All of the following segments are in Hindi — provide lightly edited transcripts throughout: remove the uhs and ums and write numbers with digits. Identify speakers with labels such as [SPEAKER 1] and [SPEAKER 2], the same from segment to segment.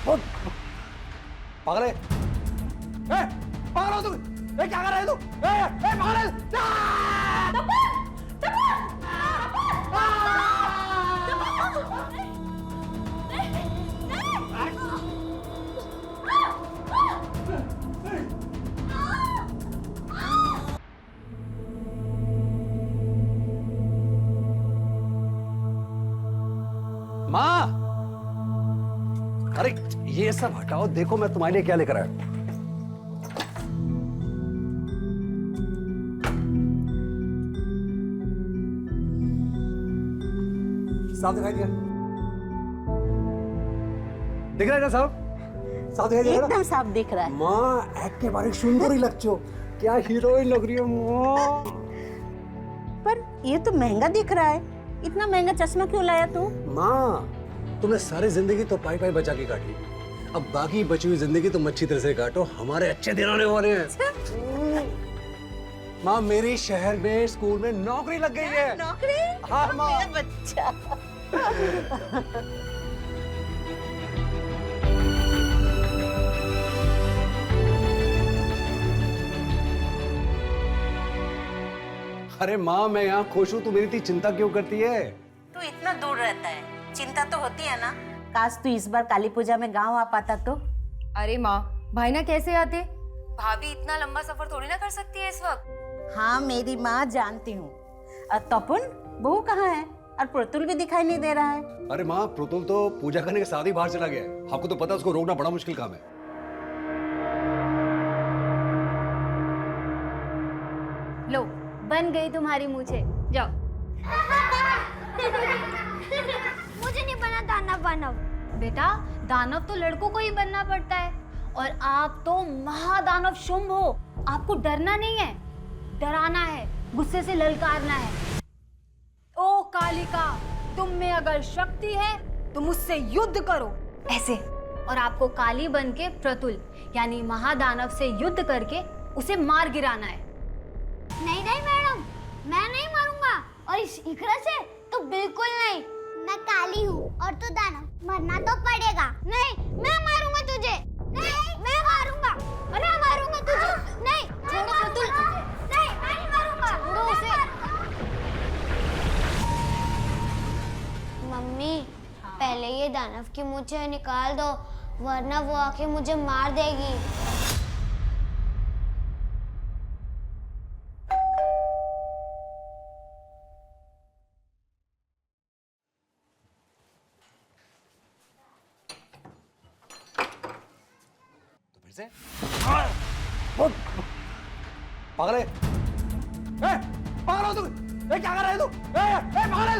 [SPEAKER 1] पागल है? पागल हो तुम? क्या कर रहे हो तुम? पागल है? माँ, अरे ये सब हटाओ, देखो मैं तुम्हारे लिए क्या लेकर आया। साफ दिखाई दिया? दिख रहा है ना साफ? साफ दिखाई दिया?
[SPEAKER 2] एकदम साफ दिख रहा है।
[SPEAKER 1] माँ एकेबारे सुंदरी लगती हो, क्या हीरोइन लग रही हो माँ।
[SPEAKER 2] पर ये तो महंगा दिख रहा है, इतना महंगा चश्मा क्यों लाया तू?
[SPEAKER 1] माँ तुमने सारी जिंदगी तो पाई पाई बचा के काटी, अब बाकी बची हुई जिंदगी तुम अच्छी तरह से काटो, हमारे अच्छे दिन आने वाले हैं। माँ मेरी शहर में स्कूल में नौकरी लग गई है।
[SPEAKER 2] नौकरी?
[SPEAKER 1] हाँ माँ।
[SPEAKER 2] मेरा बच्चा।
[SPEAKER 1] अरे माँ मैं यहाँ खुश हूँ, तू मेरी इतनी चिंता क्यों करती है?
[SPEAKER 2] तू इतना दूर रहता है, चिंता तो होती है ना। काश तू इस बार काली पूजा में गांव आ पाता तो।
[SPEAKER 3] अरे माँ, भाई ना कैसे आते? भाभी इतना लंबा सफर थोड़ी ना कर सकती है इस वक्त।
[SPEAKER 2] हाँ मेरी माँ जानती हूँ। तपन बहू कहाँ है? और प्रतुल भी दिखाई नहीं दे रहा है।
[SPEAKER 1] अरे माँ प्रतुल तो पूजा करने के साथ ही बाहर चला गया है, आपको तो पता है उसको रोकना बड़ा मुश्किल काम है।
[SPEAKER 3] लो, बन गई तुम्हारी मूछें, जाओ।
[SPEAKER 4] मुझे नहीं बना दानव वानव।
[SPEAKER 3] बेटा, दानव तो लड़कों को ही बनना पड़ता है, और आप तो महादानव शुंभ हो। आपको डरना नहीं है, डराना है, गुस्से से ललकारना है। ओ कालिका, तुम में अगर शक्ति है तो मुझसे युद्ध करो, ऐसे। और आपको काली बन के प्रतुल यानी महादानव से युद्ध करके उसे मार गिराना है।
[SPEAKER 4] नहीं नहीं मैडम, मैं नहीं मारूंगा, और इस इकरा से तो बिल्कुल नहीं। मैं काली हूँ और तू दानव, मरना तो पड़ेगा। नहीं, मैं मारूंगा तुझे। नहीं, मैं मारूंगा। मैं मारूंगा तुझे। नहीं,
[SPEAKER 3] छोड़ो प्रतुल।
[SPEAKER 4] नहीं, मैं नहीं मारूंगा।
[SPEAKER 3] छोड़ो उसे।
[SPEAKER 4] मम्मी, पहले ये दानव की मूंछें निकाल दो, वरना वो आके मुझे मार देगी।
[SPEAKER 1] पागल है? पागल हो तुम? क्या कर रहे हो तुम? पागल है?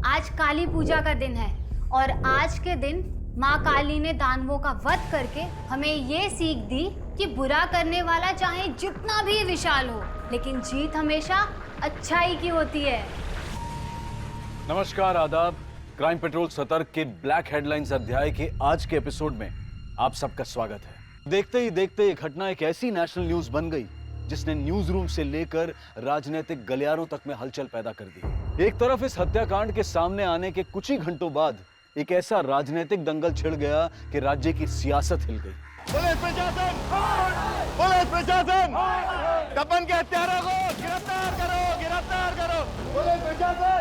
[SPEAKER 3] आज काली पूजा का दिन है, और आज के दिन माँ काली ने दानवों का वध करके हमें ये सीख दी कि बुरा करने वाला चाहे जितना भी विशाल हो, लेकिन जीत हमेशा अच्छाई की होती है।
[SPEAKER 5] नमस्कार, आदाब। क्राइम पेट्रोल सतर्क के ब्लैक हेडलाइंस अध्याय के आज के एपिसोड में आप सबका स्वागत है। देखते ही देखते ये घटना एक ऐसी नेशनल न्यूज बन गई जिसने न्यूज रूम से लेकर राजनीतिक गलियारों तक में हलचल पैदा कर दी। एक तरफ इस हत्याकांड के सामने आने के कुछ ही घंटों बाद एक ऐसा राजनीतिक दंगल छिड़ गया कि राज्य की सियासत हिल गई।
[SPEAKER 6] पुलिस प्रशासन! पुलिस प्रशासन! तपन के हत्यारों को गिरफ्तार करो! गिरफ्तार करो! पुलिस प्रशासन!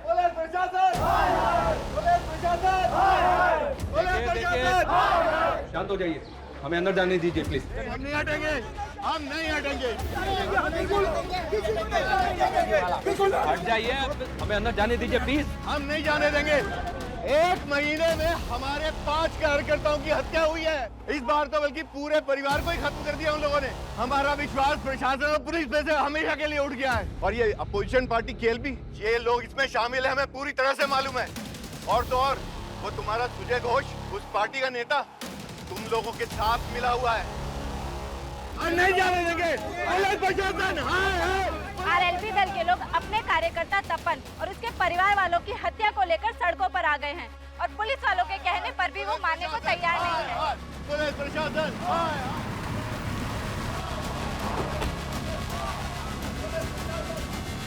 [SPEAKER 6] पुलिस प्रशासन! पुलिस प्रशासन! पुलिस प्रशासन!
[SPEAKER 1] शांत हो जाइए, हमें अंदर जाने दीजिए प्लीज।
[SPEAKER 6] हम नहीं हटेंगे, हम नहीं हटेंगे।
[SPEAKER 1] हट जाइए, हमें अंदर जाने दीजिए प्लीज।
[SPEAKER 6] हम नहीं जाने देंगे। एक महीने में हमारे 5 कार्यकर्ताओं की हत्या हुई है। इस बार तो बल्कि पूरे परिवार को ही खत्म कर दिया उन लोगों ने। हमारा विश्वास प्रशासन और पुलिस पे से हमेशा के लिए उठ गया है। और ये अपोजिशन पार्टी केएलपी, ये लोग इसमें शामिल है, हमें पूरी तरह से मालूम है। और तो और वो तुम्हारा सुजय घोष, उस पार्टी का नेता, तुम लोगों के साथ मिला हुआ है। नहीं जाने देंगे प्रशासन।
[SPEAKER 7] आरएलपी दल के लोग अपने कार्यकर्ता तपन और उसके परिवार वालों की हत्या को लेकर सड़कों पर आ गए हैं और पुलिस वालों के कहने पर भी वो मानने को तैयार नहीं है।
[SPEAKER 6] पुलिस प्रशासन,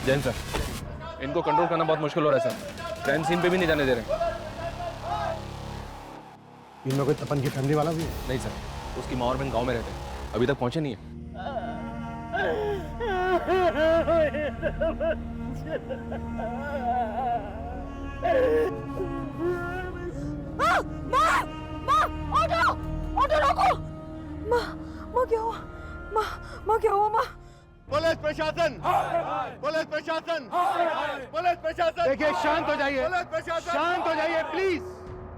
[SPEAKER 8] जैन सर, इनको कंट्रोल करना बहुत मुश्किल हो रहा है सर। क्राइम सीन पे भी नहीं जाने दे रहे।
[SPEAKER 1] इन लोगों के तपन की फैमिली वाला भी है?
[SPEAKER 8] नहीं सर, उसकी माँ और बहन गांव में रहते हैं, अभी तक पहुंचे नहीं है।
[SPEAKER 6] पुलिस प्रशासन, पुलिस प्रशासन, पुलिस प्रशासन,
[SPEAKER 1] देखिए, शांत हो जाइए,
[SPEAKER 6] पुलिस प्रशासन,
[SPEAKER 1] शांत हो जाइए प्लीज।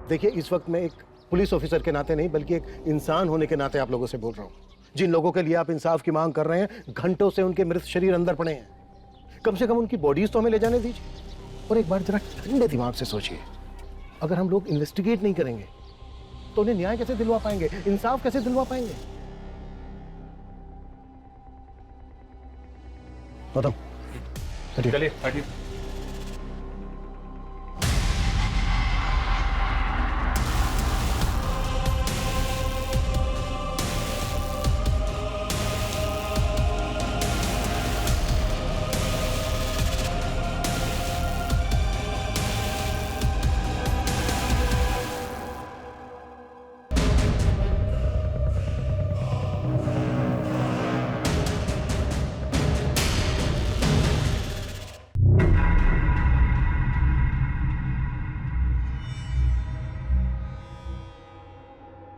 [SPEAKER 1] देखिए, इस वक्त मैं एक पुलिस ऑफिसर के नाते नहीं बल्कि एक इंसान होने के नाते आप लोगों से बोल रहा हूँ। जिन लोगों के लिए आप इंसाफ की मांग कर रहे हैं, घंटों से उनके मृत शरीर अंदर पड़े हैं। कम से कम उनकी बॉडीज तो हमें ले जाने दीजिए। और एक बार जरा ठंडे दिमाग से सोचिए, अगर हम लोग इन्वेस्टिगेट नहीं करेंगे तो उन्हें न्याय कैसे दिलवा पाएंगे, इंसाफ कैसे दिलवा पाएंगे? गौतम,
[SPEAKER 8] चलिए हटिए।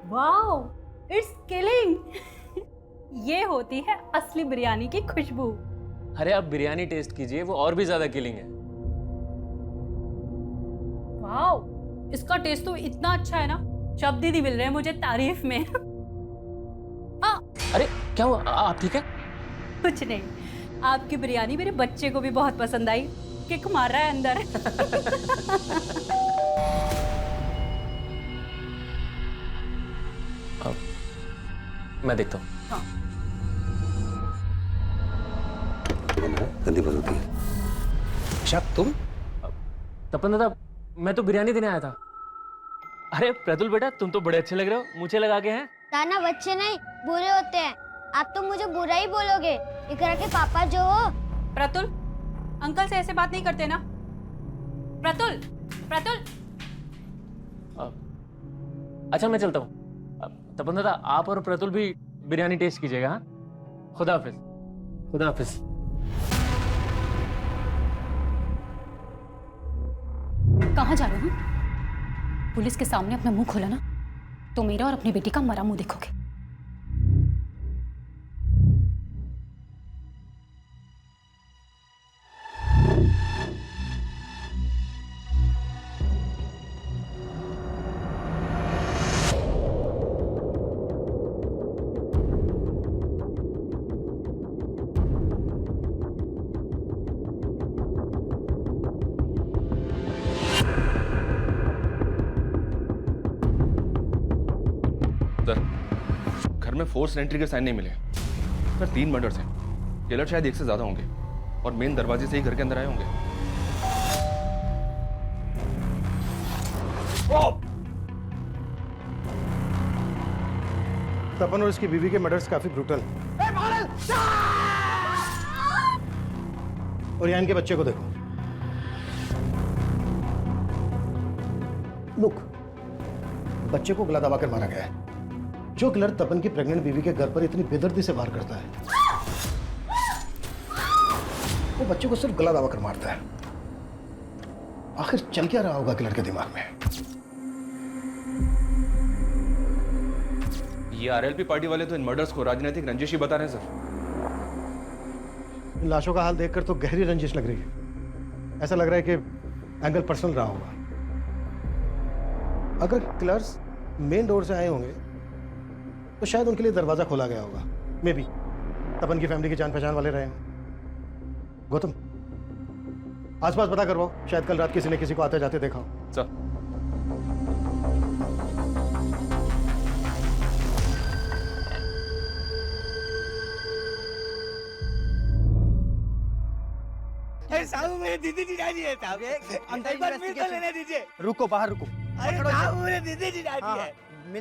[SPEAKER 7] Wow, it's killing. ये होती है असली बिरयानी की खुशबू।
[SPEAKER 9] अरे आप बिरयानी टेस्ट कीजिए, वो और भी ज्यादा किलिंग है।
[SPEAKER 7] वाओ, इसका टेस्ट तो इतना अच्छा है ना, शब्द ही नहीं मिल रहे मुझे तारीफ में।
[SPEAKER 9] अरे क्या हुआ, आप ठीक है?
[SPEAKER 7] कुछ नहीं, आपकी बिरयानी मेरे बच्चे को भी बहुत पसंद आई, किक मार रहा है अंदर।
[SPEAKER 9] मैं देखता हूँ।
[SPEAKER 7] हाँ।
[SPEAKER 1] गंदी बात होती है। शक तुम?
[SPEAKER 9] तपन दादा, मैं तो बिरयानी देने आया था। अरे प्रतुल बेटा, तुम तो बड़े अच्छे लग रहे हो, मुझे लगा के हैं।
[SPEAKER 4] दाना बच्चे नहीं बुरे होते हैं। आप तो मुझे बुरा ही बोलोगे। इकरा के पापा जो हो।
[SPEAKER 7] प्रतुल, अंकल से ऐसे बात नहीं करते ना। प्रतुल, प्रतुल।
[SPEAKER 9] अच्छा मैं चलता हूँ। तपन दादा, आप और प्रतुल भी बिरयानी टेस्ट कीजिएगा। हाँ, खुदा हाफिज। खुदा हाफिज।
[SPEAKER 3] कहाँ जा रहे हो? पुलिस के सामने अपना मुंह खोला ना तो मेरा और अपनी बेटी का मरा मुंह देखोगे।
[SPEAKER 8] सर, घर में फोर्स एंट्री के साइन नहीं मिले। सर 3 मर्डर्स हैं। किलर शायद 1 से ज्यादा होंगे और मेन दरवाजे से ही घर के अंदर आए होंगे।
[SPEAKER 1] तपन और इसकी बीवी के मर्डर्स काफी ब्रूटल। और यहाँ इनके बच्चे को देखो। लुक, बच्चे को गला दबाकर मारा गया है। जो किलर तपन की प्रेग्नेंट बीवी के घर पर इतनी बेदर्दी से वार करता है, वो बच्चे को सिर्फ गला दबाकर मारता है। आखिर चल क्या रहा होगा किलर के दिमाग में?
[SPEAKER 8] ये आरएलपी पार्टी वाले तो इन मर्डर्स को राजनीतिक रंजिश ही बता रहे हैं सर।
[SPEAKER 1] इन लाशों का हाल देखकर तो गहरी रंजिश लग रही है। ऐसा लग रहा है कि एंगल पर्सनल रहा होगा। अगर किलर्स मेन डोर से आए होंगे तो शायद उनके लिए दरवाजा खोला गया होगा। मे बी तपन की फैमिली के जान पहचान वाले रहे हों। गौतम, आसपास पता करवाओ, शायद कल रात किसी ने किसी को आते जाते देखा हो।
[SPEAKER 8] सर,
[SPEAKER 10] साहब मेरे दीदी जीजाजी है साहब, एक बार मिल तो लेने दीजिए।
[SPEAKER 11] रुको, बाहर रुको।
[SPEAKER 10] अरे साहब मेरे दीदी जीजाजी है।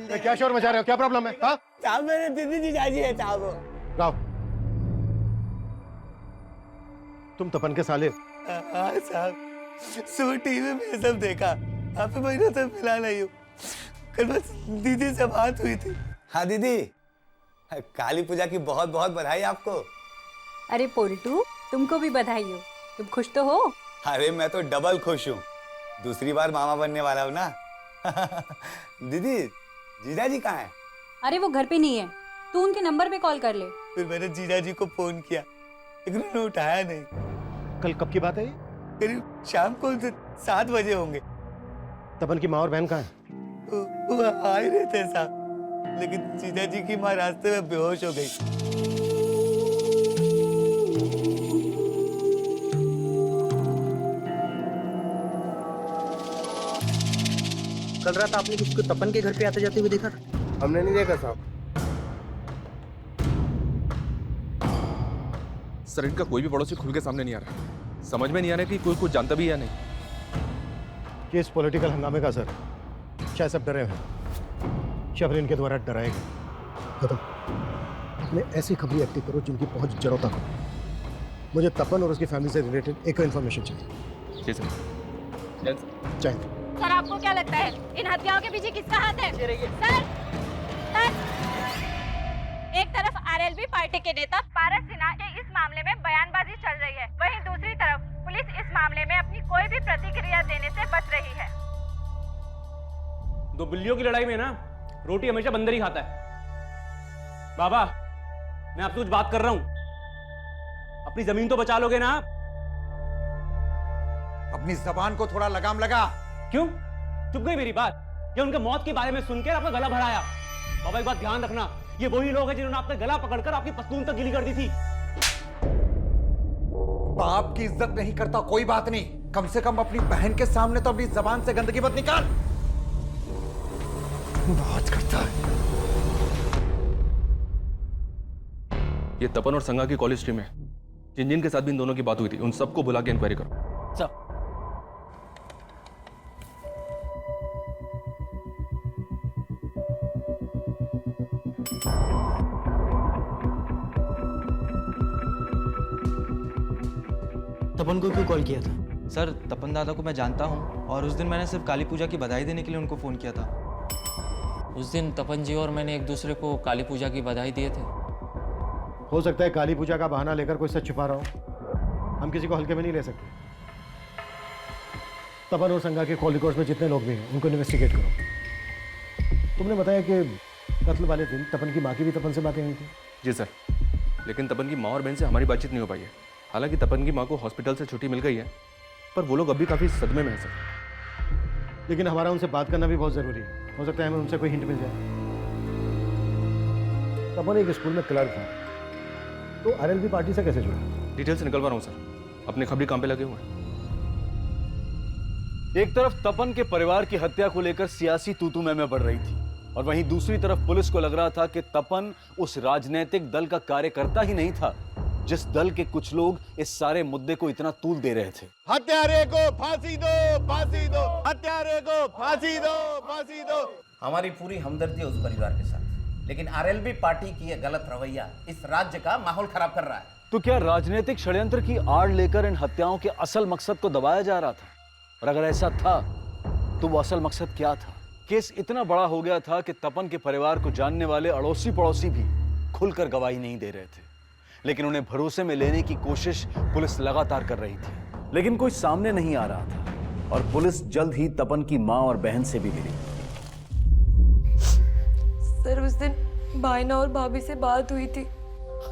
[SPEAKER 1] ए, क्या शोर मचा रहे हो? क्या प्रॉब्लम है? हाँ
[SPEAKER 10] साहब मेरे दीदी जीजाजी है साहब।
[SPEAKER 1] राव, तुम तपन के साले?
[SPEAKER 10] हाँ साहब, सुबह टीवी में ये सब देखा, काफी महीनों से मिला नहीं हूँ। कल बस दीदी से बात हुई थी। हाँ दीदी, काली पूजा की बहुत बहुत बधाई आपको।
[SPEAKER 7] अरे पोल्टू, तुमको भी बधाई हो। तुम खुश तो हो?
[SPEAKER 10] अरे मैं तो डबल खुश हूँ, दूसरी बार मामा बनने वाला हूँ ना। दीदी, जीजाजी कहाँ है?
[SPEAKER 7] अरे वो घर पे नहीं है, तू उनके नंबर पे कॉल कर ले।
[SPEAKER 10] फिर मैंने जीजाजी को फोन किया, लेकिन उन्होंने उठाया नहीं।
[SPEAKER 1] कल कब की बात है ये?
[SPEAKER 10] करीब शाम को 7 बजे होंगे।
[SPEAKER 1] तपन की माँ और बहन कहाँ है?
[SPEAKER 10] वो आ ही रहे थे साहब, लेकिन जीजाजी की माँ रास्ते में बेहोश हो गई।
[SPEAKER 11] कल रात आपने किसी को तपन के घर पे आते जाते हुए देखा था?
[SPEAKER 6] हमने नहीं देखा साहब।
[SPEAKER 8] सर, इनका कोई भी पड़ोसी खुल के सामने नहीं आ रहा। समझ में नहीं आ रहा कि कोई कुछ जानता भी या नहीं।
[SPEAKER 1] कि इस पॉलिटिकल हंगामे का असर शायद सब डरे हैं, शबरीन इनके द्वारा डराए गए। खत्म, अपने ऐसी खबरी एक्टिव करो जिनकी पहुंच जड़ों तक हो। मुझे तपन और उसकी फैमिली से रिलेटेड एक इन्फॉर्मेशन चाहिए।
[SPEAKER 8] जी सर।
[SPEAKER 1] चाहिए।
[SPEAKER 7] सर, आपको क्या लगता है इन हत्याओं के पीछे किसका हाथ है? सर, एक तरफ आरएलबी पार्टी के नेता पारस सिन्हा के इस मामले में बयानबाजी चल रही है, वहीं दूसरी तरफ पुलिस इस मामले में अपनी कोई भी प्रतिक्रिया देने से बच रही है।
[SPEAKER 9] दो बिल्लियों की लड़ाई में ना रोटी हमेशा बंदर ही खाता है। बाबा, मैं आपसे कुछ बात कर रहा हूं, अपनी जमीन तो बचा लोगे ना आप?
[SPEAKER 11] अपनी जबान को थोड़ा लगाम लगा।
[SPEAKER 9] क्यों चुप गई मेरी बात? या उनके मौत के बारे में सुनकर आपका गला भराया? बाबा, एक बात ध्यान रखना, ये वही लोग हैं जिन्होंने आपका गला पकड़कर आपकी पस्तून तक गीली कर दी थी।
[SPEAKER 11] बाप की इज्जत नहीं करता कोई बात नहीं, कम से कम अपनी बहन के सामने तो अपनी जबान से गंदगी मत निकाल। बात करता है।
[SPEAKER 8] ये तपन और संगा की कॉलेज टीम है। जिन जिन के साथ भी इन दोनों की बात हुई थी, उन सबको बुला के इंक्वायरी करो।
[SPEAKER 9] सब
[SPEAKER 11] तपन को क्यों कॉल किया था?
[SPEAKER 12] सर, तपन दादा को मैं जानता हूँ और उस दिन मैंने सिर्फ काली पूजा की बधाई देने के लिए उनको फ़ोन किया था।
[SPEAKER 9] उस दिन तपन जी और मैंने एक दूसरे को काली पूजा की बधाई दिए थे।
[SPEAKER 1] हो सकता है काली पूजा का बहाना लेकर कोई सच छुपा रहा हो। हम किसी को हल्के में नहीं ले सकते। तपन और संगा के कॉल रिकॉर्ड्स में जितने लोग भी हैं उनको इन्वेस्टिगेट करो। तुमने बताया कि कत्ल वाले दिन तपन की माँ की भी तपन से बातें हुई थी।
[SPEAKER 8] जी सर, लेकिन तपन की माँ और बहन से हमारी बातचीत नहीं हो पाई है। हालांकि तपन की माँ को हॉस्पिटल से छुट्टी मिल गई है, पर वो लोग अभी काफ़ी सदमे में हैं सर।
[SPEAKER 1] लेकिन हमारा उनसे बात करना भी बहुत ज़रूरी है। हो सकता है हमें उनसे कोई हिंट मिल जाए। तपन एक स्कूल में क्लर्क था, तो आरएलबी पार्टी से कैसे जुड़ा?
[SPEAKER 8] डिटेल्स निकलवा रहा हूँ सर, अपने खबरी काम पे लगे हुए हैं।
[SPEAKER 5] एक तरफ तपन के परिवार की हत्या को लेकर सियासी तूतू में बढ़ रही थी, और वहीं दूसरी तरफ पुलिस को लग रहा था कि तपन उस राजनीतिक दल का कार्यकर्ता ही नहीं था जिस दल के कुछ लोग इस सारे मुद्दे को इतना तूल दे रहे थे।
[SPEAKER 6] हत्यारे को फांसी दो, फांसी दो, हत्यारे को फांसी दो, फांसी दो।
[SPEAKER 11] हमारी पूरी हमदर्दी है उस परिवार के साथ, लेकिन आरएलबी पार्टी की यह गलत रवैया इस राज्य का माहौल खराब कर रहा है।
[SPEAKER 5] तो क्या राजनीतिक षड्यंत्र की आड़ लेकर इन हत्याओं के असल मकसद को दबाया जा रहा था? और अगर ऐसा था तो वो असल मकसद क्या था? केस इतना बड़ा हो गया था कि तपन के परिवार को जानने वाले अड़ोसी पड़ोसी भी खुलकर गवाही नहीं दे रहे थे, लेकिन उन्हें भरोसे में लेने की कोशिश पुलिस लगातार कर रही थी, लेकिन कोई सामने नहीं आ रहा था। और पुलिस जल्द ही तपन की मां और बहन से भी मिली।
[SPEAKER 13] सर, उस दिन भाईना और भाभी से बात हुई थी।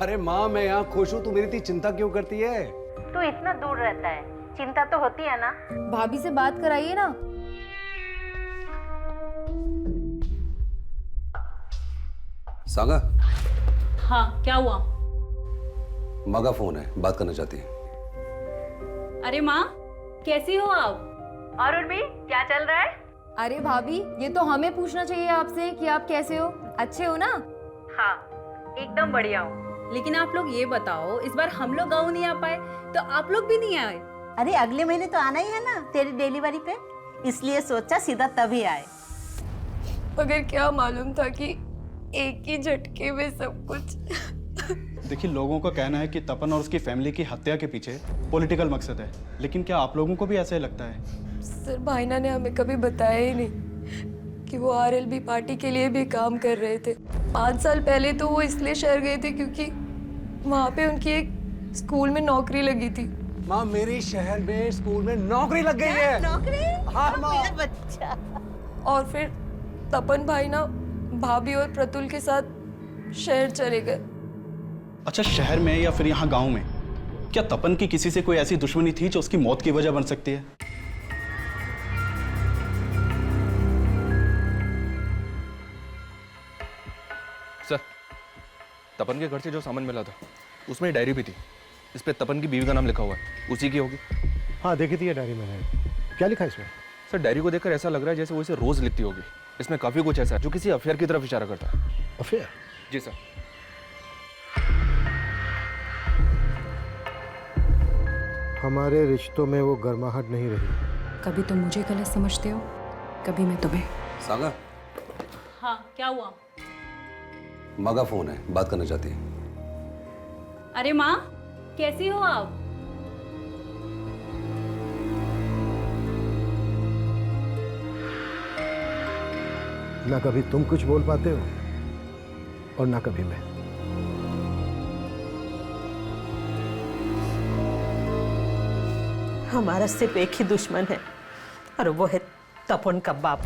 [SPEAKER 11] अरे माँ, मैं यहाँ खुश हूँ, तू मेरी इतनी चिंता क्यों करती है?
[SPEAKER 2] तू इतना दूर रहता है, चिंता तो होती है ना।
[SPEAKER 13] भाभी से बात कराइए ना।
[SPEAKER 10] सांगा,
[SPEAKER 7] हाँ क्या हुआ?
[SPEAKER 10] माँ का फोन है, बात करना चाहती है।
[SPEAKER 7] अरे माँ, कैसी हो आप? और उर्मी, क्या चल रहा है?
[SPEAKER 13] अरे भाभी, ये तो हमें पूछना चाहिए आपसे कि आप कैसे हो, अच्छे हो ना?
[SPEAKER 7] हाँ, एकदम बढ़िया हूँ। लेकिन आप लोग ये बताओ, इस बार हम लोग गाँव नहीं आ पाए तो आप लोग भी नहीं आए?
[SPEAKER 2] अरे अगले महीने तो आना ही है ना तेरी डिलीवरी पे, इसलिए सोचा सीधा तभी आए।
[SPEAKER 13] मगर क्या मालूम था कि एक ही झटके में सब कुछ।
[SPEAKER 14] देखिए, लोगों का कहना है कि तपन और उसकी फैमिली की हत्या के पीछे पॉलिटिकल मकसद है, लेकिन क्या आप लोगों को भी ऐसा ही लगता है?
[SPEAKER 13] सर, भाईना ने हमें कभी बताया ही नहीं कि वो आरएलबी पार्टी के लिए भी काम कर रहे थे। 5 साल पहले तो वो इसलिए शहर गए थे क्योंकि वहाँ पे उनकी एक स्कूल में नौकरी लगी थी।
[SPEAKER 15] माँ, मेरी शहर में स्कूल में नौकरी लग गई है।
[SPEAKER 2] नौकरी?
[SPEAKER 15] हाँ माँ।
[SPEAKER 2] मेरा बच्चा।
[SPEAKER 13] और फिर तपन भाई ना भाभी और प्रतुल के साथ शहर चले गए।
[SPEAKER 14] अच्छा, शहर में या फिर यहाँ गांव में क्या तपन की किसी से कोई ऐसी दुश्मनी थी जो उसकी मौत की वजह बन सकती है?
[SPEAKER 8] सर, तपन के घर से जो सामान मिला था उसमें डायरी भी थी। इस पे तपन की बीवी का नाम लिखा हुआ है, उसी की होगी।
[SPEAKER 1] हाँ, देखी थी ये डायरी मैंने। क्या लिखा है इसमें?
[SPEAKER 8] सर, डायरी को देखकर ऐसा लग रहा है जैसे वो इसे रोज लिखती होगी। इसमें काफी कुछ ऐसा है जो किसी अफेयर की तरफ इशारा करता है।
[SPEAKER 1] अफेयर?
[SPEAKER 8] जी सर।
[SPEAKER 1] हमारे रिश्तों में वो गर्माहट नहीं रही।
[SPEAKER 16] कभी तुम मुझे गलत समझते हो, कभी मैं तुम्हें।
[SPEAKER 10] सांगा,
[SPEAKER 7] हाँ क्या हुआ?
[SPEAKER 10] माँ का फोन है, बात करना चाहती है।
[SPEAKER 7] अरे माँ, कैसी हो आप?
[SPEAKER 1] ना कभी तुम कुछ बोल पाते हो और ना कभी मैं।
[SPEAKER 2] हमारा सिर्फ एक ही दुश्मन है और वो है तपन का बाप।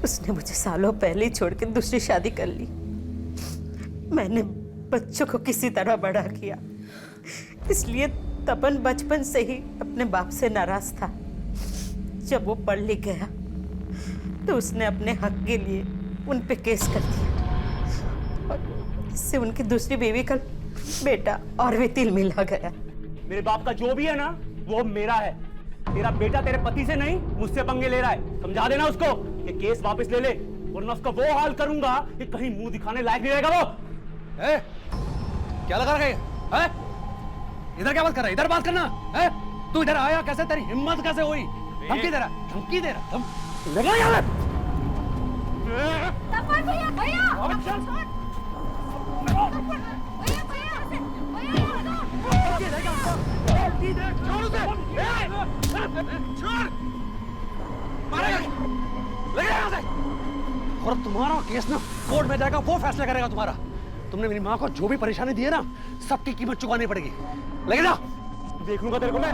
[SPEAKER 2] उसने मुझे सालों पहले ही छोड़ के दूसरी शादी कर ली। मैंने बच्चों को किसी तरह बड़ा किया, इसलिए तपन बचपन से ही अपने बाप से नाराज था। जब वो पढ़ लिख गया तो उसने अपने हक के लिए उन पे केस कर दिया और इससे उनकी दूसरी बीवी का बेटा और भी तिल मिला गया।
[SPEAKER 9] मेरे बाप का जो भी है ना वो मेरा है। तेरा बेटा तेरे पति से नहीं मुझसे पंगे ले रहा है। समझा देना उसको कि केस वापस ले ले, वरना उसका वो हाल करूंगा कि कहीं मुंह दिखाने लायक नहीं रहेगा वो।
[SPEAKER 15] क्या लगा रखा है? इधर क्या बात कर रहा है? इधर बात करना है। तू इधर आया कैसे? तेरी हिम्मत कैसे हुई? धमकी दे रहा, धमकी दे रहा। लगा यहाँ पे।
[SPEAKER 4] तपन भैया, भैया
[SPEAKER 15] छोड़ उसे। छोड़, मारेगा। लगे यहाँ से। और तुम्हारा केस ना कोर्ट में जाएगा, वो फैसला करेगा तुम्हारा। तुमने मेरी माँ को जो भी परेशानी दी है ना, सबकी कीमत चुकानी पड़ेगी। लगे जा।
[SPEAKER 9] देख लूंगा तेरे को मैं।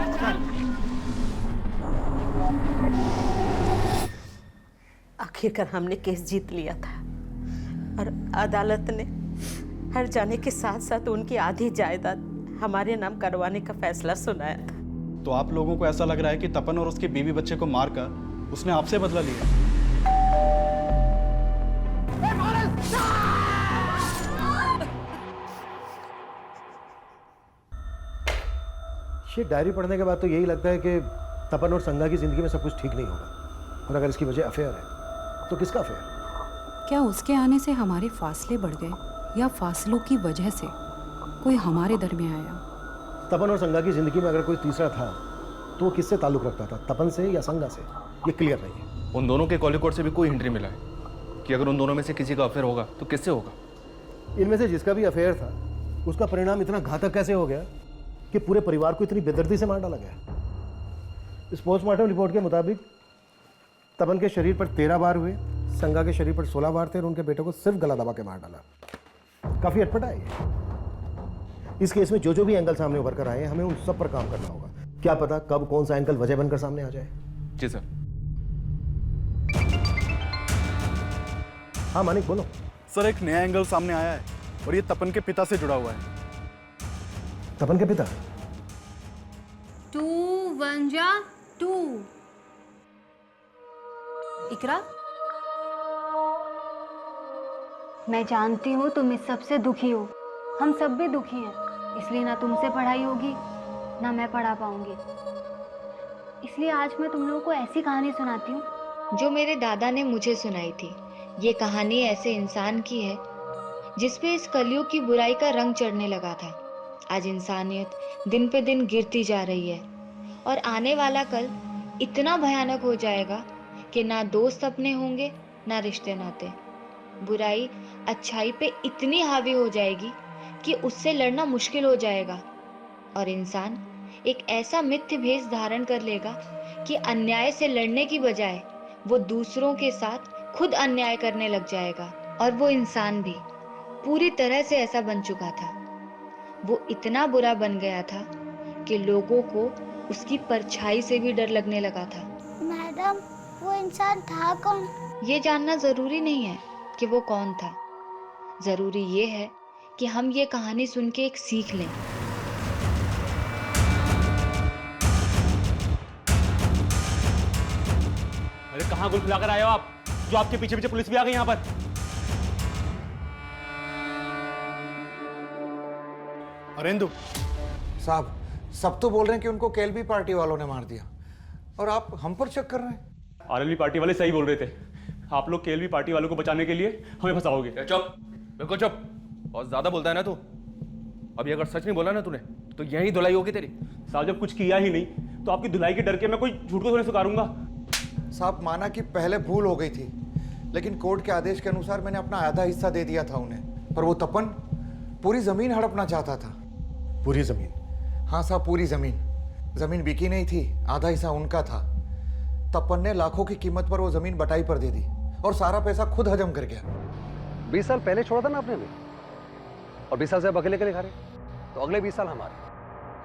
[SPEAKER 2] आखिरकार हमने केस जीत लिया था और अदालत ने हर जाने के साथ साथ उनकी आधी जायदाद हमारे नाम करवाने का फैसला सुनाया था।
[SPEAKER 14] तो आप लोगों को ऐसा लग रहा है कि तपन और उसके बीवी बच्चे को मारकर उसने आपसे बदला लिया?
[SPEAKER 1] ये डायरी पढ़ने के बाद तो यही लगता है कि तपन और संगा की जिंदगी में सब कुछ ठीक नहीं होगा। और अगर इसकी वजह अफेयर है तो किसका अफेयर?
[SPEAKER 16] क्या उसके आने से हमारे फासले बढ़ गए या फासलों की वजह से कोई हमारे दरमियान आया?
[SPEAKER 1] तपन और संगा की जिंदगी में अगर कोई तीसरा था तो वो किससे ताल्लुक रखता था, तपन से या संगा से? ये क्लियर नहीं है।
[SPEAKER 8] उन दोनों के कॉल रिकॉर्ड से भी कोई हिंट नहीं मिला है कि अगर उन दोनों में से किसी का अफेयर होगा तो किससे होगा।
[SPEAKER 1] इनमें से जिसका भी अफेयर था उसका परिणाम इतना घातक कैसे हो गया कि पूरे परिवार को इतनी बेदर्दी से मार डाला गया। इस पोस्टमार्टम रिपोर्ट के मुताबिक तपन के शरीर पर 13 बार हुए, संगा के शरीर पर 16 बार थे और उनके बेटे को सिर्फ गला दबा के मार डाला। काफी अटपटा है ये। इस केस में जो भी एंगल सामने उभर कर आए हमें उन सब पर काम करना होगा। क्या पता कब कौन सा एंगल वजह बनकर सामने आ जाए।
[SPEAKER 8] जी सर।
[SPEAKER 1] हाँ मानिक बोलो।
[SPEAKER 14] सर, एक नया एंगल सामने आया है और ये तपन के पिता से जुड़ा हुआ है।
[SPEAKER 1] तपन के पिता?
[SPEAKER 3] 2 1 जा 2। इकरा, मैं जानती हूँ तुम इस सब से दुखी हो, हम सब भी दुखी हैं, इसलिए ना तुमसे पढ़ाई होगी ना मैं पढ़ा पाऊंगी। इसलिए आज मैं तुम लोगों को ऐसी कहानी सुनाती हूँ
[SPEAKER 17] जो मेरे दादा ने मुझे सुनाई थी। ये कहानी ऐसे इंसान की है जिस पे इस कलयुग की बुराई का रंग चढ़ने लगा था। आज इंसानियत दिन पे दिन गिरती जा रही है और आने वाला कल इतना भयानक हो जाएगा कि ना दोस्त अपने होंगे ना रिश्ते नाते। बुराई अच्छाई पे इतनी हावी हो जाएगी कि उससे लड़ना मुश्किल हो जाएगा और इंसान एक ऐसा मिथ्य भेष धारण कर लेगा कि अन्याय से लड़ने की बजाय वो दूसरों के साथ खुद अन्याय करने लग जाएगा। और वो इंसान भी पूरी तरह से ऐसा बन चुका था। वो इतना बुरा बन गया था कि लोगों को उसकी परछाई से भी डर लगने लगा था।
[SPEAKER 4] मैडम, वो इंसान था कौन?
[SPEAKER 17] ये जानना जरूरी नहीं है कि वो कौन था। जरूरी ये है कि हम ये कहानी सुन के एक सीख लें।
[SPEAKER 9] अरे कहाँ गुल खिलाकर आए हो आप, जो आपके पीछे पीछे पुलिस भी आ गई यहाँ पर?
[SPEAKER 18] अरेंदु साहब, सब तो बोल रहे हैं कि उनको केएलबी पार्टी वालों ने मार दिया और आप हम पर शक कर रहे हैं।
[SPEAKER 9] आरएलबी पार्टी वाले सही बोल रहे थे। आप लोग केएलबी पार्टी वालों को बचाने के लिए हमें फंसाओगे।
[SPEAKER 8] चुप, बिल्कुल चुप। बहुत ज्यादा बोलता है ना तू। अभी अगर सच नहीं बोला ना तूने तो यही धुलाई होगी तेरी।
[SPEAKER 9] साहब, जब कुछ किया ही नहीं तो आपकी धुलाई के डर के मैं कोई झूठ को थोड़ी स्वीकारूंगा।
[SPEAKER 18] साहब, माना कि पहले भूल हो गई थी, लेकिन कोर्ट के आदेश के अनुसार मैंने अपना आधा हिस्सा दे दिया था उन्हें। पर वो तपन पूरी जमीन हड़पना चाहता था।
[SPEAKER 1] पूरी जमीन?
[SPEAKER 18] हाँ साहब, पूरी जमीन। जमीन बिकी नहीं थी, आधा हिस्सा उनका था। तपन ने लाखों की कीमत पर वो जमीन बटाई पर दे दी और सारा पैसा खुद हजम कर गया।
[SPEAKER 15] 20 साल पहले छोड़ा था ना आपने हमें, और 20 साल से अब अकेले अकेले खा रहे, तो अगले 20 साल हमारे,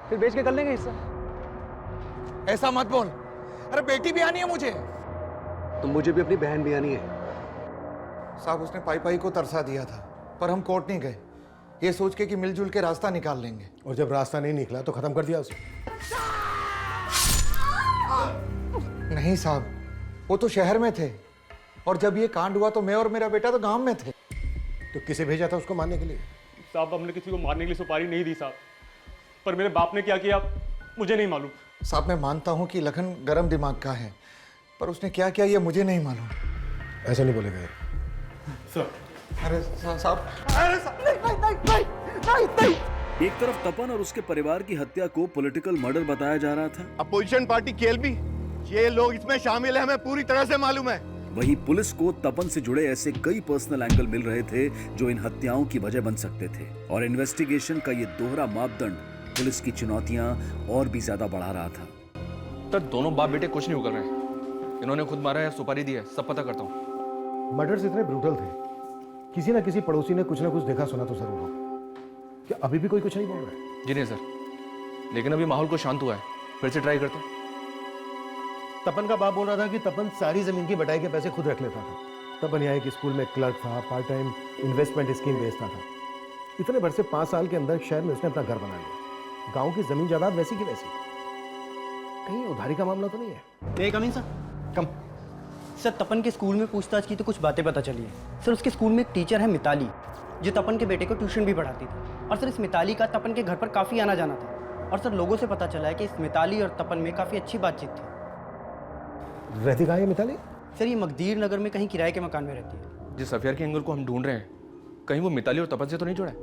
[SPEAKER 15] फिर बेच के कर लेंगे हिस्सा।
[SPEAKER 18] ऐसा मत बोल। अरे बेटी भी आनी है मुझे।
[SPEAKER 15] तो मुझे भी अपनी बहन भी आनी है।
[SPEAKER 18] साहब, उसने पाई पाई को तरसा दिया था, पर हम कोर्ट नहीं गए, ये सोच के कि मिलजुल के रास्ता निकाल लेंगे।
[SPEAKER 1] और जब रास्ता नहीं निकला तो खत्म कर दिया उसे।
[SPEAKER 18] नहीं साहब, वो तो शहर में थे और जब ये कांड हुआ तो मैं और मेरा बेटा तो गांव में थे।
[SPEAKER 1] तो किसे भेजा था उसको मारने के लिए?
[SPEAKER 9] साहब, हमने किसी को मारने के लिए सुपारी नहीं दी साहब, पर मेरे बाप ने क्या किया मुझे नहीं मालूम।
[SPEAKER 18] साहब, मैं मानता हूँ कि लखन गर्म दिमाग का है, पर उसने क्या किया ये मुझे नहीं मालूम।
[SPEAKER 1] ऐसा नहीं बोलेगा
[SPEAKER 9] सर।
[SPEAKER 18] अरे साहब,
[SPEAKER 5] एक तरफ तपन और उसके परिवार की हत्या को पॉलिटिकल मर्डर बताया जा रहा था।
[SPEAKER 6] अपोजिशन पार्टी केएलबी, ये लोग इसमें शामिल है, हमें पूरी तरह से मालूम है।
[SPEAKER 5] वहीं पुलिस को तपन से जुड़े ऐसे कई पर्सनल एंगल मिल रहे थे जो इन हत्याओं की वजह बन सकते थे, और इन्वेस्टिगेशन का ये दोहरा मापदंड पुलिस की चुनौतियां और भी ज्यादा बढ़ा रहा था।
[SPEAKER 8] तो दोनों बाप बेटे कुछ नहीं उगल रहे हैं। इन्होंने खुद मारा है, सुपारी दी है, सब पता करता हूँ।
[SPEAKER 1] मर्डर्स इतने ब्रूटल थे, किसी ना किसी पड़ोसी ने कुछ ना कुछ देखा सुना तो जरूर होगा। क्या अभी भी कोई कुछ नहीं बोल रहा है?
[SPEAKER 8] जी नहीं सर, लेकिन अभी माहौल को शांत हुआ है, फिर से ट्राई करते हैं।
[SPEAKER 1] तपन का बाप बोल रहा था कि तपन सारी जमीन की बटाई के पैसे खुद रख लेता था। तपन यहाँ एक स्कूल में क्लर्क था, पार्ट टाइम इन्वेस्टमेंट स्कीम बेचता था। इतने भर से 5 साल के अंदर शहर में उसने अपना घर बना लिया। गांव की जमीन जायदाद वैसी की वैसी। कहीं उधारी का मामला तो नहीं है?
[SPEAKER 19] एक अमीन सर, कम सर, तपन के स्कूल में पूछताछ की तो कुछ बातें पता चली है सर। उसके स्कूल में एक टीचर है मिताली, जो तपन के बेटे को ट्यूशन भी पढ़ाती थी। और सर, इस मिताली का तपन के घर पर काफ़ी आना जाना था। और सर, लोगों से पता चला है कि इस मिताली और तपन में काफ़ी अच्छी बातचीत थी।
[SPEAKER 1] रहती कहाँ है मिताली?
[SPEAKER 19] सर, ये मकदीर नगर में कहीं किराए के मकान में रहती है।
[SPEAKER 8] जिस अफेयर के एंगल को हम ढूंढ रहे हैं, कहीं वो मिताली और तपन से तो नहीं जुड़ा है?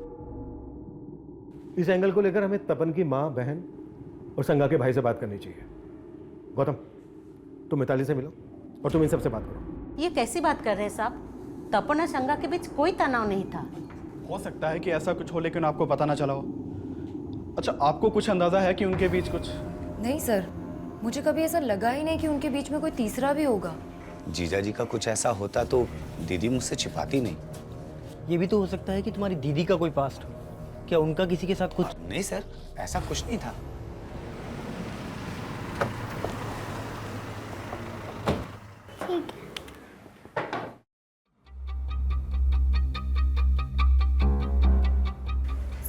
[SPEAKER 1] इस एंगल को लेकर हमें तपन की माँ, बहन और संगा के भाई से बात करनी चाहिए। गौतम, तुम मिताली से मिलो और तुम इन सबसे बात करो।
[SPEAKER 2] ये कैसी बात कर रहे हैं साहब? तपन और संगा के बीच कोई तनाव नहीं था।
[SPEAKER 14] हो सकता है कि ऐसा कुछ हो, लेकिन आपको पता ना चला हो। अच्छा, आपको कुछ अंदाजा है कि उनके बीच कुछ?
[SPEAKER 13] नहीं सर, मुझे कभी ऐसा लगा ही नहीं कि उनके बीच में कोई तीसरा भी होगा।
[SPEAKER 10] जीजा जी का कुछ ऐसा होता तो दीदी मुझसे छिपाती नहीं।
[SPEAKER 19] ये भी तो हो सकता है कि तुम्हारी दीदी का कोई पास्ट हो। क्या उनका किसी के साथ कुछ?
[SPEAKER 10] नहीं सर, ऐसा कुछ नहीं था।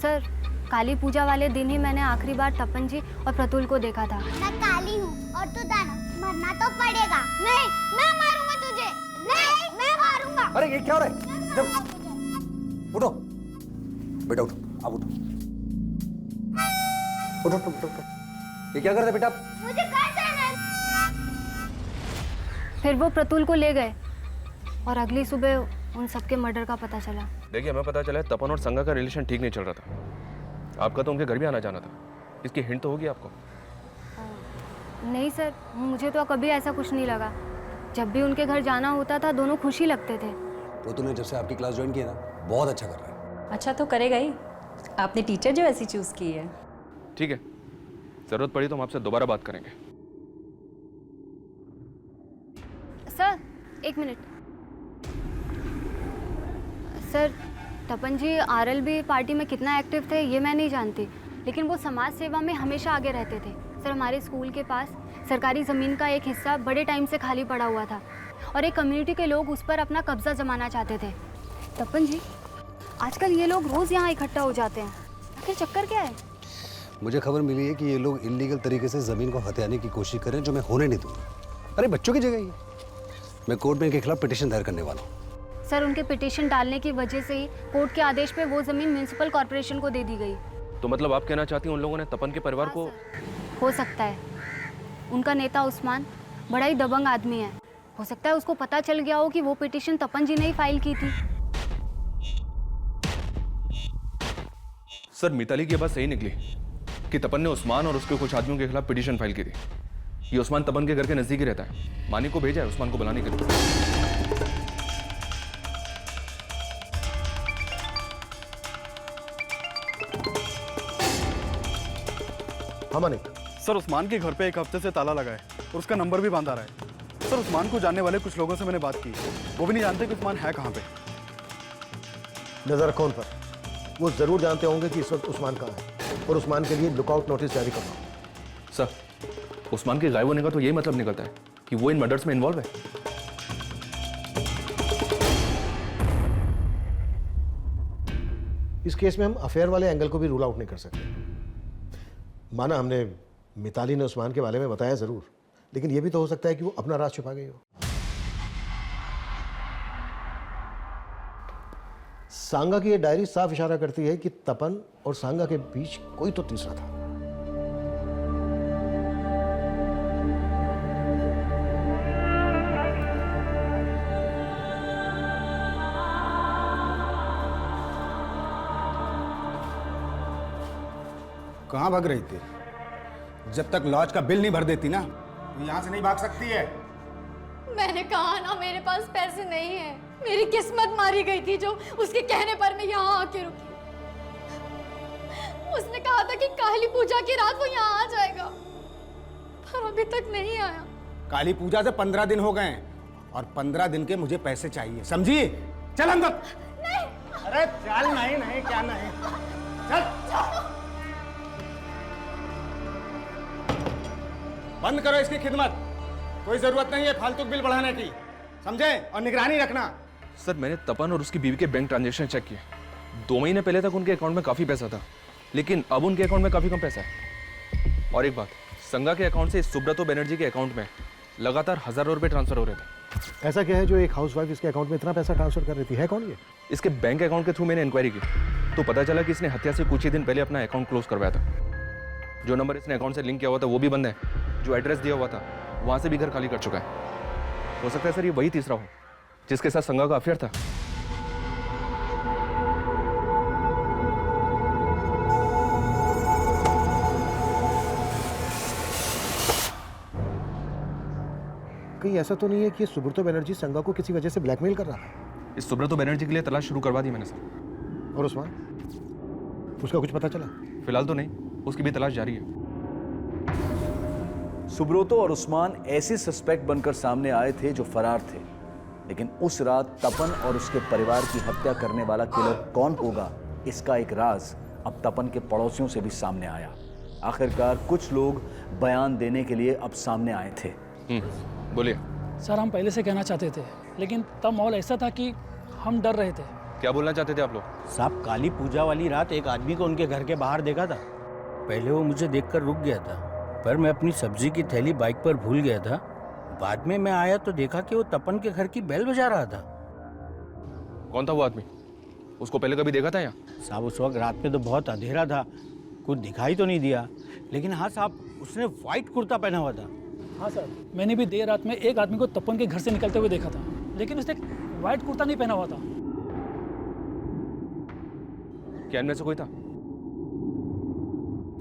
[SPEAKER 3] सर, काली पूजा वाले दिन ही मैंने आखिरी बार तपन जी और प्रतुल को देखा था।
[SPEAKER 4] मैं काली हूँ और तू दानव, मरना तो पड़ेगा। नहीं, मैं मारूंगा तुझे। नहीं, मैं मारूंगा।
[SPEAKER 15] अरे ये क्या हो रहा है? उठो बेटा, उठो, आप उठो, उठो उठो उठो, उठो। ये क्या करते बेटा आप?
[SPEAKER 4] मुझे घर जाना है।
[SPEAKER 3] फिर वो प्रतुल को ले गए और अगली सुबह उन सबके मर्डर का पता चला।
[SPEAKER 8] देखिए, हमें पता चला है तपन और संगा का रिलेशन ठीक नहीं चल रहा था। आपका तो उनके घर भी आना जाना था, इसकी हिंट तो होगी आपको।
[SPEAKER 3] नहीं सर, मुझे तो कभी ऐसा कुछ नहीं लगा। जब भी उनके घर जाना होता था दोनों खुश ही लगते थे।
[SPEAKER 15] प्रतुल ने जब से आपकी क्लास ज्वाइन की ना, बहुत अच्छा कर रहा है।
[SPEAKER 20] अच्छा तो करेगा ही, आपने टीचर जो ऐसी चूज की है।
[SPEAKER 8] ठीक है, जरूरत पड़ी तो हम आपसे दोबारा बात करेंगे।
[SPEAKER 3] Sir 1 minute. सर, तपन जी आरएलबी पार्टी में कितना एक्टिव थे ये मैं नहीं जानती, लेकिन वो समाज सेवा में हमेशा आगे रहते थे। सर, हमारे स्कूल के पास सरकारी ज़मीन का एक हिस्सा बड़े टाइम से खाली पड़ा हुआ था और एक कम्युनिटी के लोग उस पर अपना कब्जा जमाना चाहते थे। तपन जी, आजकल ये लोग रोज़ यहाँ इकट्ठा हो जाते हैं, आखिर चक्कर क्या है?
[SPEAKER 15] मुझे खबर मिली है कि ये लोग इलीगल तरीके से जमीन को हथियाने की कोशिश करें, जो मैं होने नहीं दूंगा। अरे बच्चों की जगह ही है। मैं कोर्ट में इनके खिलाफ पिटीशन दायर करने वाला हूँ।
[SPEAKER 3] सर, उनके पिटीशन डालने की वजह से ही कोर्ट के आदेश पे वो ज़मीन म्यूनसिपल कॉर्पोरेशन को दे दी गई।
[SPEAKER 8] तो मतलब आप कहना चाहती हैं उन लोगों ने तपन के परिवार को?
[SPEAKER 3] हो सकता है। उनका नेता उस्मान बड़ा ही दबंग आदमी है, हो सकता है उसको पता चल गया हो कि वो पिटीशन तपन जी ने ही फाइल की थी।
[SPEAKER 8] सर, मिताली की बात सही निकली कि तपन ने उस्मान और उसके कुछ आदमियों के खिलाफ पिटीशन फाइल की थी। ये उस्मान तपन के घर के नजदीक ही रहता है। मानी को भेजा है उस्मान को बुलाने के लिए।
[SPEAKER 1] हाँ मानिक।
[SPEAKER 14] सर, उस्मान के घर पे एक हफ्ते से ताला लगा है और उसका नंबर भी बांधा रहा है। सर, उस्मान को जानने वाले कुछ लोगों से मैंने बात की, वो भी नहीं जानते कि उस्मान है कहाँ पे।
[SPEAKER 1] नजर रखो उन पर, वो जरूर जानते होंगे कि इस वक्त उस्मान कहाँ है और उस्मान के लिए लुकआउट नोटिस जारी करना।
[SPEAKER 8] सर, उस्मान के गायब होने का तो यही मतलब निकलता है कि वो इन मर्डर्स में इन्वॉल्व है।
[SPEAKER 1] इस केस में हम अफेयर वाले एंगल को भी रूल आउट नहीं कर सकते। माना हमने मिताली ने उस्मान के बारे में बताया जरूर, लेकिन यह भी तो हो सकता है कि वो अपना राज छुपा गई हो। सांगा की ये डायरी साफ इशारा करती है कि तपन और सांगा के बीच कोई तो तीसरा था।
[SPEAKER 21] कहाँ भाग रही थी? जब तक लॉज का बिल नहीं भर देती ना, तो यहाँ से नहीं भाग सकती है।
[SPEAKER 13] मैंने कहा ना मेरे पास पैसे नहीं है। मेरी किस्मत मारी गई थी जो उसके कहने पर मैं यहाँ आके रुकी। उसने कहा था कि काली पूजा की रात वो यहाँ आ जाएगा, पर अभी तक नहीं आया।
[SPEAKER 21] काली पूजा से 15 दिन हो गए हैं और 15 दिन के मुझे पैसे चाहिए, समझी? चल अंदर।
[SPEAKER 13] नहीं।
[SPEAKER 21] अरे चल। नहीं नहीं, क्या नहीं, चल। बंद करो इसकी खिदमत, कोई जरूरत नहीं है फालतू बिल बढ़ाने की, समझे? और निगरानी रखना।
[SPEAKER 8] सर, मैंने तपन और उसकी बीवी के बैंक ट्रांजैक्शन चेक किए। 2 महीने पहले तक उनके अकाउंट में काफी पैसा था, लेकिन अब उनके अकाउंट में काफी कम पैसा है। और एक बात, संगा के अकाउंट से सुब्रतो बनर्जी के अकाउंट में लगातार हजारों रुपए ट्रांसफर हो रहे थे।
[SPEAKER 1] ऐसा क्या है जो एक हाउसवाइफ इसके अकाउंट में इतना पैसा ट्रांसफर कर रही थी? है कौन ये?
[SPEAKER 8] इसके बैंक अकाउंट के थ्रू मैंने इंक्वायरी की तो पता चला कि इसने हत्या से कुछ ही दिन पहले अपना अकाउंट क्लोज करवाया था। जो नंबर इसने अकाउंट से लिंक किया हुआ था वो भी बंद है, जो एड्रेस दिया हुआ था वहां से भी घर खाली कर चुका है। हो सकता है सर ये वही तीसरा हो जिसके साथ संगा का अफेयर था।
[SPEAKER 1] कहीं ऐसा तो नहीं है कि सुब्रतो बनर्जी संगा को किसी वजह से ब्लैकमेल कर रहा है?
[SPEAKER 8] इस सुब्रतो बनर्जी के लिए तलाश शुरू करवा दी मैंने सर।
[SPEAKER 1] और उस्मान, उसका कुछ पता चला?
[SPEAKER 8] फिलहाल तो नहीं, उसकी भी तलाश जारी है।
[SPEAKER 5] सुब्रतो और उस्मान ऐसे सस्पेक्ट बनकर सामने आए थे जो फरार थे, लेकिन उस रात तपन और उसके परिवार की हत्या करने वाला किलर कौन होगा, इसका एक राज अब तपन के पड़ोसियों से भी सामने आया। आखिरकार कुछ लोग बयान देने के लिए अब सामने आए थे।
[SPEAKER 8] बोलिए
[SPEAKER 22] सर। हम पहले से कहना चाहते थे, लेकिन तब माहौल ऐसा था कि हम डर रहे थे।
[SPEAKER 8] क्या बोलना चाहते थे आप लोग?
[SPEAKER 9] साहब, काली पूजा वाली रात एक आदमी को उनके घर के बाहर देखा था। पहले वो मुझे देखकर रुक गया था, पर मैं अपनी सब्जी की थैली बाइक पर भूल गया था। बाद में मैं आया तो देखा कि वो तपन के घर की बेल बजा रहा था।
[SPEAKER 8] कौन था वो आदमी? उसको पहले कभी देखा था यहाँ?
[SPEAKER 19] साहब उस वक्त रात में तो बहुत अंधेरा था, कुछ दिखाई तो नहीं दिया, लेकिन हाँ साहब उसने व्हाइट कुर्ता पहना हुआ था।
[SPEAKER 22] हाँ सर, मैंने भी देर रात में एक आदमी को तपन के घर से निकलते हुए देखा था, लेकिन उसने व्हाइट कुर्ता नहीं पहना हुआ था।
[SPEAKER 8] क्या इनमें से कोई था?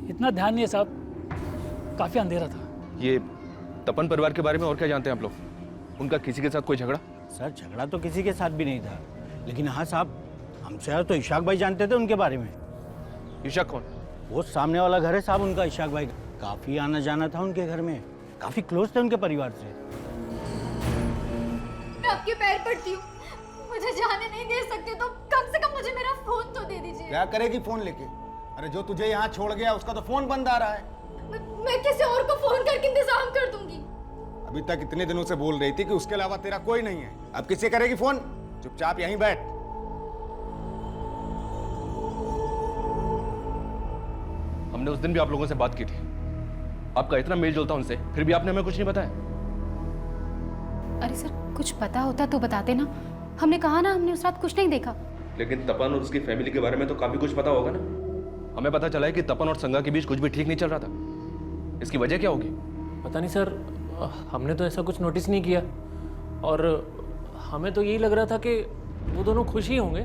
[SPEAKER 22] इतना ध्यान नहीं है साहब, काफी अंधेरा था।
[SPEAKER 8] ये तपन परिवार के बारे में और क्या जानते हैं आप लोग? उनका किसी के साथ कोई झगड़ा?
[SPEAKER 19] सर झगड़ा तो किसी के साथ भी नहीं था, लेकिन हाँ साहब हमसे तो इशाक भाई जानते थे उनके बारे में।
[SPEAKER 8] इशाक कौन?
[SPEAKER 19] वो सामने वाला घर है साहब उनका, इशाक भाई का। काफी आना जाना था उनके घर में, काफी क्लोज थे उनके परिवार से।
[SPEAKER 4] मैं आपके पैर पड़ती हूँ, मुझे जाने नहीं दे सकते तो कम से कम मुझे मेरा फोन तो दे दीजिए।
[SPEAKER 21] क्या करेगी फोन लेके? अरे जो तुझे यहाँ छोड़ गया उसका तो फोन बंद आ रहा है।
[SPEAKER 4] मैं किसी और को फोन करके इंतजाम कर दूंगी।
[SPEAKER 21] अभी तक इतने दिनों से बोल रही थी कि उसके अलावा तेरा कोई नहीं है, अब किससे करेगी फोन? चुपचाप यहीं बैठ।
[SPEAKER 8] हमने उस दिन भी आप लोगों से बात की थी, आपका इतना मेल जोल था उनसे, फिर भी आपने हमें कुछ नहीं बताया।
[SPEAKER 20] अरे सर, कुछ पता होता तो बताते ना। हमने कहा ना, हमने उस रात कुछ नहीं देखा।
[SPEAKER 8] लेकिन तपन और उसकी फैमिली के बारे में तो काफी कुछ पता होगा ना। हमें पता चला है कि तपन और संगा के बीच कुछ भी ठीक नहीं चल रहा था। इसकी वजह क्या होगी?
[SPEAKER 11] पता नहीं सर, हमने तो ऐसा कुछ नोटिस नहीं किया, और हमें तो यही लग रहा था कि वो दोनों खुश ही होंगे।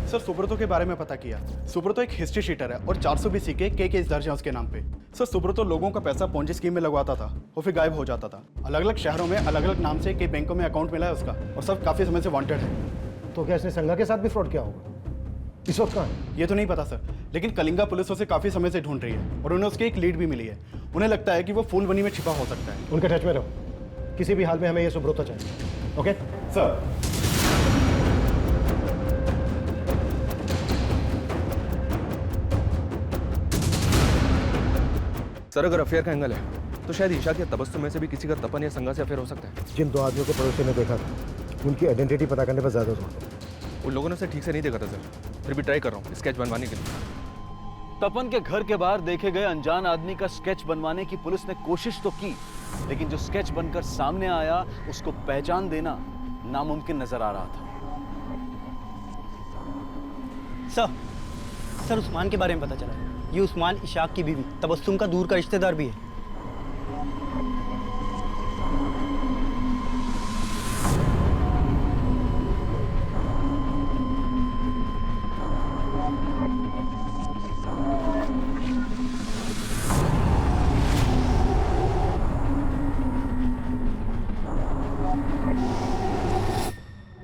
[SPEAKER 14] सर सुब्रतो के बारे में पता किया। सुब्रतो एक हिस्ट्री शीटर है और 420 के केस दर्ज है उसके नाम पे। सर सुब्रतो लोगों का पैसा पोंजी स्कीम में लगवाता था और फिर गायब हो जाता था। अलग अलग शहरों में अलग अलग नाम से कई बैंकों में अकाउंट मिला है उसका, और सब काफी समय से वांटेड है।
[SPEAKER 1] तो क्या इसने संगा के साथ भी फ्रॉड किया होगा? इस वक्त कहाँ है?
[SPEAKER 14] ये तो नहीं पता सर, लेकिन कलिंगा पुलिस उसे काफी समय से ढूंढ रही है और उन्हें उसकी एक लीड भी मिली है। उन्हें लगता है कि वो फूलबनी में छिपा हो सकता है।
[SPEAKER 1] उनके टच में रहो, किसी भी हाल में हमें ये सुब्रतो चाहिए। Okay
[SPEAKER 14] sir.
[SPEAKER 8] सर अगर अफेयर का एंगल है तो शायद ईशा के तबस्सुम में से भी किसी का तपन या संगा से अफेयर हो सकता है।
[SPEAKER 1] जिन दो आदमियों को पड़ोसी ने देखा था, उनकी आइडेंटिटी पता करने पर ज्यादा जोर दो।
[SPEAKER 8] उन लोगों ने उसे ठीक से नहीं देखा था सर, फिर भी ट्राई कर रहा हूँ स्केच बनवाने के लिए।
[SPEAKER 5] तपन के घर के बाहर देखे गए अनजान आदमी का स्केच बनवाने की पुलिस ने कोशिश तो की, लेकिन जो स्केच बनकर सामने आया उसको पहचान देना नामुमकिन नजर आ रहा था।
[SPEAKER 19] सर उस्मान के बारे में पता चला। ये उस्मान इशाक की बीवी तबस्सुम का दूर का रिश्तेदार भी है।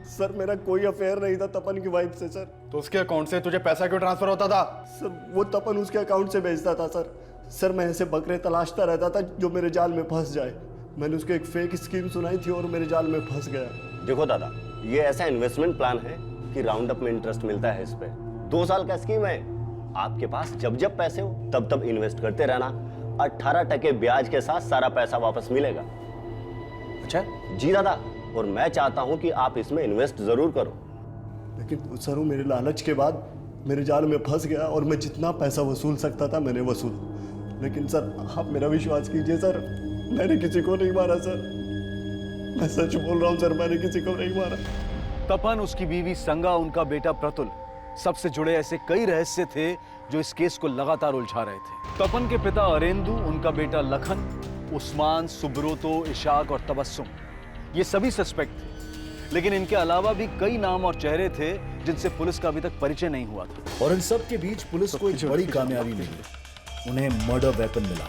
[SPEAKER 21] सर मेरा कोई अफेयर नहीं था तपन की वाइफ से सर।
[SPEAKER 14] तो उसके अकाउंट से तुझे पैसा क्यों ट्रांसफर होता था?
[SPEAKER 21] सर वो तपन उसके अकाउंट से भेजता था सर। सर मैं ऐसे बकरे तलाशता रहता था जो मेरे जाल में फंस जाए। मैंने उसको एक फेक स्कीम सुनाई थी और मेरे जाल में फंस गया।
[SPEAKER 12] देखो दादा, ये ऐसा इन्वेस्टमेंट प्लान है कि राउंड अप में इंटरेस्ट मिलता है इस पे। 2 साल का स्कीम है, आपके पास जब जब पैसे हो तब तब इन्वेस्ट करते रहना। 18% ब्याज के साथ सारा पैसा वापस मिलेगा।
[SPEAKER 21] अच्छा
[SPEAKER 12] जी दादा, और मैं चाहता हूं कि आप इसमें इन्वेस्ट जरूर करो।
[SPEAKER 21] लेकिन सर वो मेरे लालच के बाद मेरे जाल में फंस गया और मैं जितना पैसा वसूल सकता था मैंने वसूला। लेकिन सर आप मेरा विश्वास कीजिए सर, मैंने किसी को नहीं मारा सर। मैं सच बोल रहा हूं सर, मैंने किसी को नहीं मारा।
[SPEAKER 5] तपन, उसकी बीवी संगा, उनका बेटा प्रतुल, सबसे जुड़े ऐसे कई रहस्य थे जो इस केस को लगातार उलझा रहे थे। तपन के पिता अरेंदु, उनका बेटा लखन, उस्मान, सुब्रतो, इशाक और तबस्सुम, ये सभी सस्पेक्ट थे। लेकिन इनके अलावा भी कई नाम और चेहरे थे जिनसे पुलिस का अभी तक परिचय नहीं हुआ था।
[SPEAKER 23] और इन सब के बीच पुलिस को एक बड़ी कामयाबी मिली, उन्हें मर्डर वेपन मिला।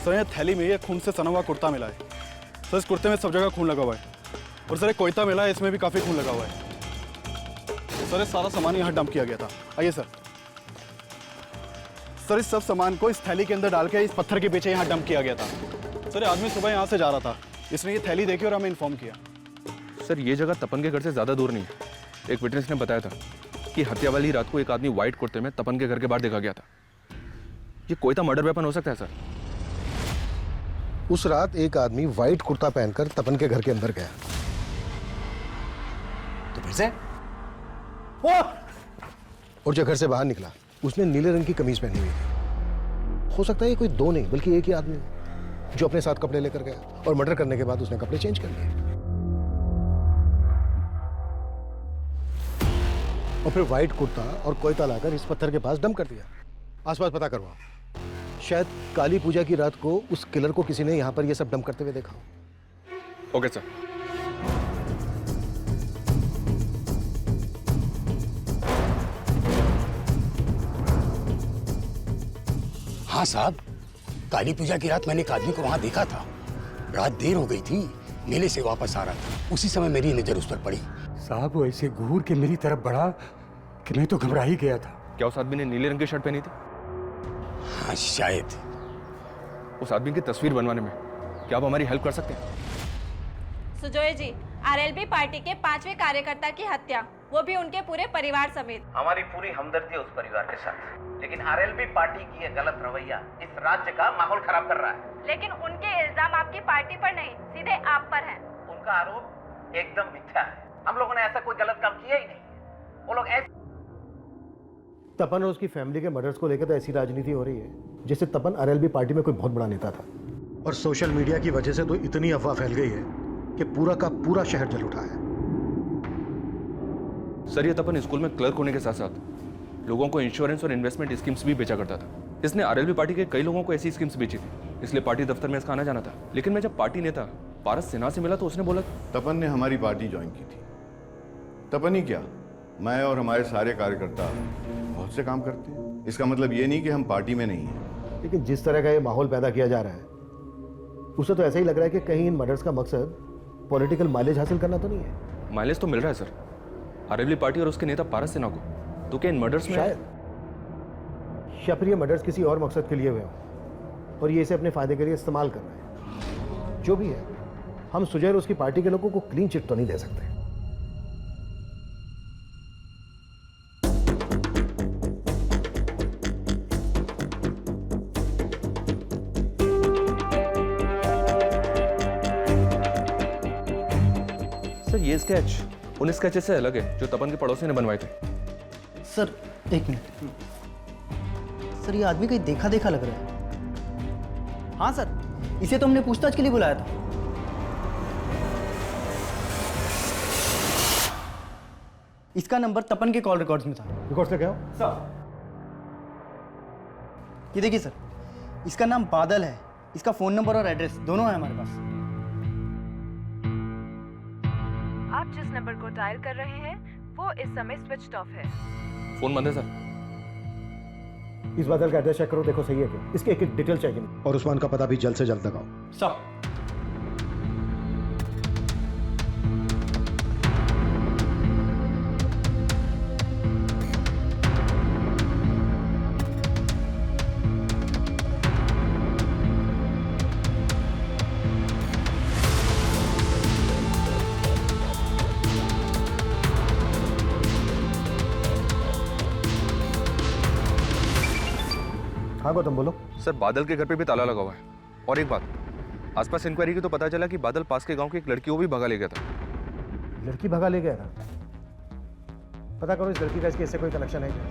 [SPEAKER 14] सर ये थैली में ये खून से सना हुआ कुर्ता मिला है। सर इस कुर्ते में सब जगह खून लगा हुआ है। और सर एक कोयता मिला है, इसमें भी काफी खून लगा हुआ है। सर ये सारा सामान यहाँ डंप किया गया था। आइए सर। सर इस सब सामान को इस थैली के अंदर डाल के इस पत्थर के पीछे यहाँ डंप किया गया था। सर आदमी सुबह यहाँ से जा रहा था, इसने ये थैली देखी और हमें इन्फॉर्म किया।
[SPEAKER 8] सर ये जगह तपन के घर से ज्यादा दूर नहीं है। एक विटनेस ने बताया था कि हत्या वाली रात को एक आदमी व्हाइट कुर्ते में तपन के घर के बाहर देखा गया था। ये कोयता मर्डर वेपन हो सकता है सर।
[SPEAKER 1] उस रात एक आदमी व्हाइट कुर्ता पहनकर तपन के घर के अंदर गया,
[SPEAKER 21] तो फिर से
[SPEAKER 1] और जब घर से बाहर निकला उसने नीले रंग की कमीज पहनी हुई थी। हो सकता है ये कोई दो नहीं बल्कि एक ही आदमी जो अपने साथ कपड़े लेकर गया और मर्डर करने के बाद उसने कपड़े चेंज कर लिए। और फिर वाइट कुर्ता और कोयता लाकर इस पत्थर के पास डंप कर दिया। आसपास पता करवाओ, शायद काली पूजा की रात को उस किलर को किसी ने यहाँ पर ये सब डंप करते हुए देखा हो।
[SPEAKER 8] Okay sir.
[SPEAKER 7] हाँ साहब, काली पूजा की रात मैंने एक आदमी को वहां देखा था। रात देर हो गई थी, मेले से वापस आ रहा था, उसी समय मेरी नजर उस पर पड़ी। साहब वो ऐसे घूर के मेरी तरफ बढ़ा कि मैं तो घबरा ही गया था।
[SPEAKER 8] क्या उस आदमी ने नीले रंग की शर्ट पहनी थी?
[SPEAKER 7] हाँ शायद।
[SPEAKER 8] उस आदमी की तस्वीर बनवाने में क्या आप हमारी हेल्प कर सकते हैं?
[SPEAKER 16] सुजोय जी, आरएलबी पार्टी के 5वें कार्यकर्ता की हत्या, वो भी उनके पूरे परिवार समेत।
[SPEAKER 17] हमारी पूरी हमदर्दी है उस परिवार के साथ, लेकिन आरएलबी पार्टी की ये गलत रवैया इस राज्य का माहौल खराब कर रहा है।
[SPEAKER 16] लेकिन उनके इल्जाम आपकी पार्टी पर नहीं, सीधे आप पर हैं।
[SPEAKER 17] उनका आरोप एकदम मिथ्या है। हम लोगों ने ऐसा कोई गलत काम किया ही नहीं। वो लोग ऐसे
[SPEAKER 1] तपन और उसकी फैमिली के मर्डर्स को लेकर तो ऐसी राजनीति हो रही है जैसे तपन आरएलबी पार्टी में कोई बहुत बड़ा नेता था। और सोशल मीडिया की वजह से तो इतनी अफवाह फैल गई है कि पूरा का पूरा शहर जल उठा है।
[SPEAKER 8] सर ये तपन स्कूल में क्लर्क होने के साथ साथ लोगों को इंश्योरेंस और इन्वेस्टमेंट स्कीम्स भी बेचा करता था। इसने आरएलबी पार्टी के कई लोगों को ऐसी स्कीम्स बेची थी, इसलिए पार्टी दफ्तर में इसका आना जाना था। लेकिन मैं जब पार्टी नेता पारस सिन्हा से मिला तो उसने बोला
[SPEAKER 6] तपन ने हमारी पार्टी ज्वाइन की थी। तपन ही क्या, मैं और हमारे सारे कार्यकर्ता बहुत से काम करते हैं। इसका मतलब ये नहीं कि हम पार्टी में नहीं हैं।
[SPEAKER 1] लेकिन जिस तरह का ये माहौल पैदा किया जा रहा है उसे तो ऐसा ही लग रहा है कि कहीं इन मर्डर्स का मकसद पॉलिटिकल माइलेज हासिल करना तो नहीं है।
[SPEAKER 8] माइलेज तो मिल रहा है सर, आरएलबी पार्टी और उसके नेता पारस सिन्हा को। तो क्या इन मर्डर्स में
[SPEAKER 1] शायद या फिर ये मर्डर्स किसी और मकसद के लिए हुए हों और ये इसे अपने फायदे के लिए इस्तेमाल कर रहे हैं। जो भी है, हम सुजय और उसकी पार्टी के लोगों को क्लीन चिट तो नहीं दे सकते।
[SPEAKER 8] सर ये स्केच उन स्केचेस से अलग है जो तपन के पड़ोसी ने बनवाए थे।
[SPEAKER 19] सर एक मिनट, सर ये आदमी कहीं देखा देखा लग रहा है। हाँ सर, इसे तो हमने पूछताछ के लिए बुलाया था। इसका नंबर तपन के कॉल रिकॉर्ड्स में था।
[SPEAKER 1] रिकॉर्ड्स से क्या हो?
[SPEAKER 19] सर ये देखिए सर, इसका नाम बादल है, इसका फोन नंबर और एड्रेस दोनों है हमारे पास।
[SPEAKER 24] आप जिस नंबर को डायल कर रहे हैं वो इस समय स्विच ऑफ है।
[SPEAKER 8] फोन बंद है सर।
[SPEAKER 1] इस बादल का एड्रेस चेक करो, देखो सही है क्या। इसके एक डिटेल चेक और उस्मान का पता भी जल्द से जल्द लगाओ।
[SPEAKER 19] सर
[SPEAKER 1] हाँ गौतम बोलो।
[SPEAKER 8] सर बादल के घर पे भी ताला लगा हुआ है। और एक बात, आसपास इंक्वायरी की तो पता चला कि बादल पास के गांव की एक लड़की को भी भगा ले गया था।
[SPEAKER 1] लड़की भगा ले गया था? पता करो इस लड़की का इसके इससे कोई कनेक्शन है क्या?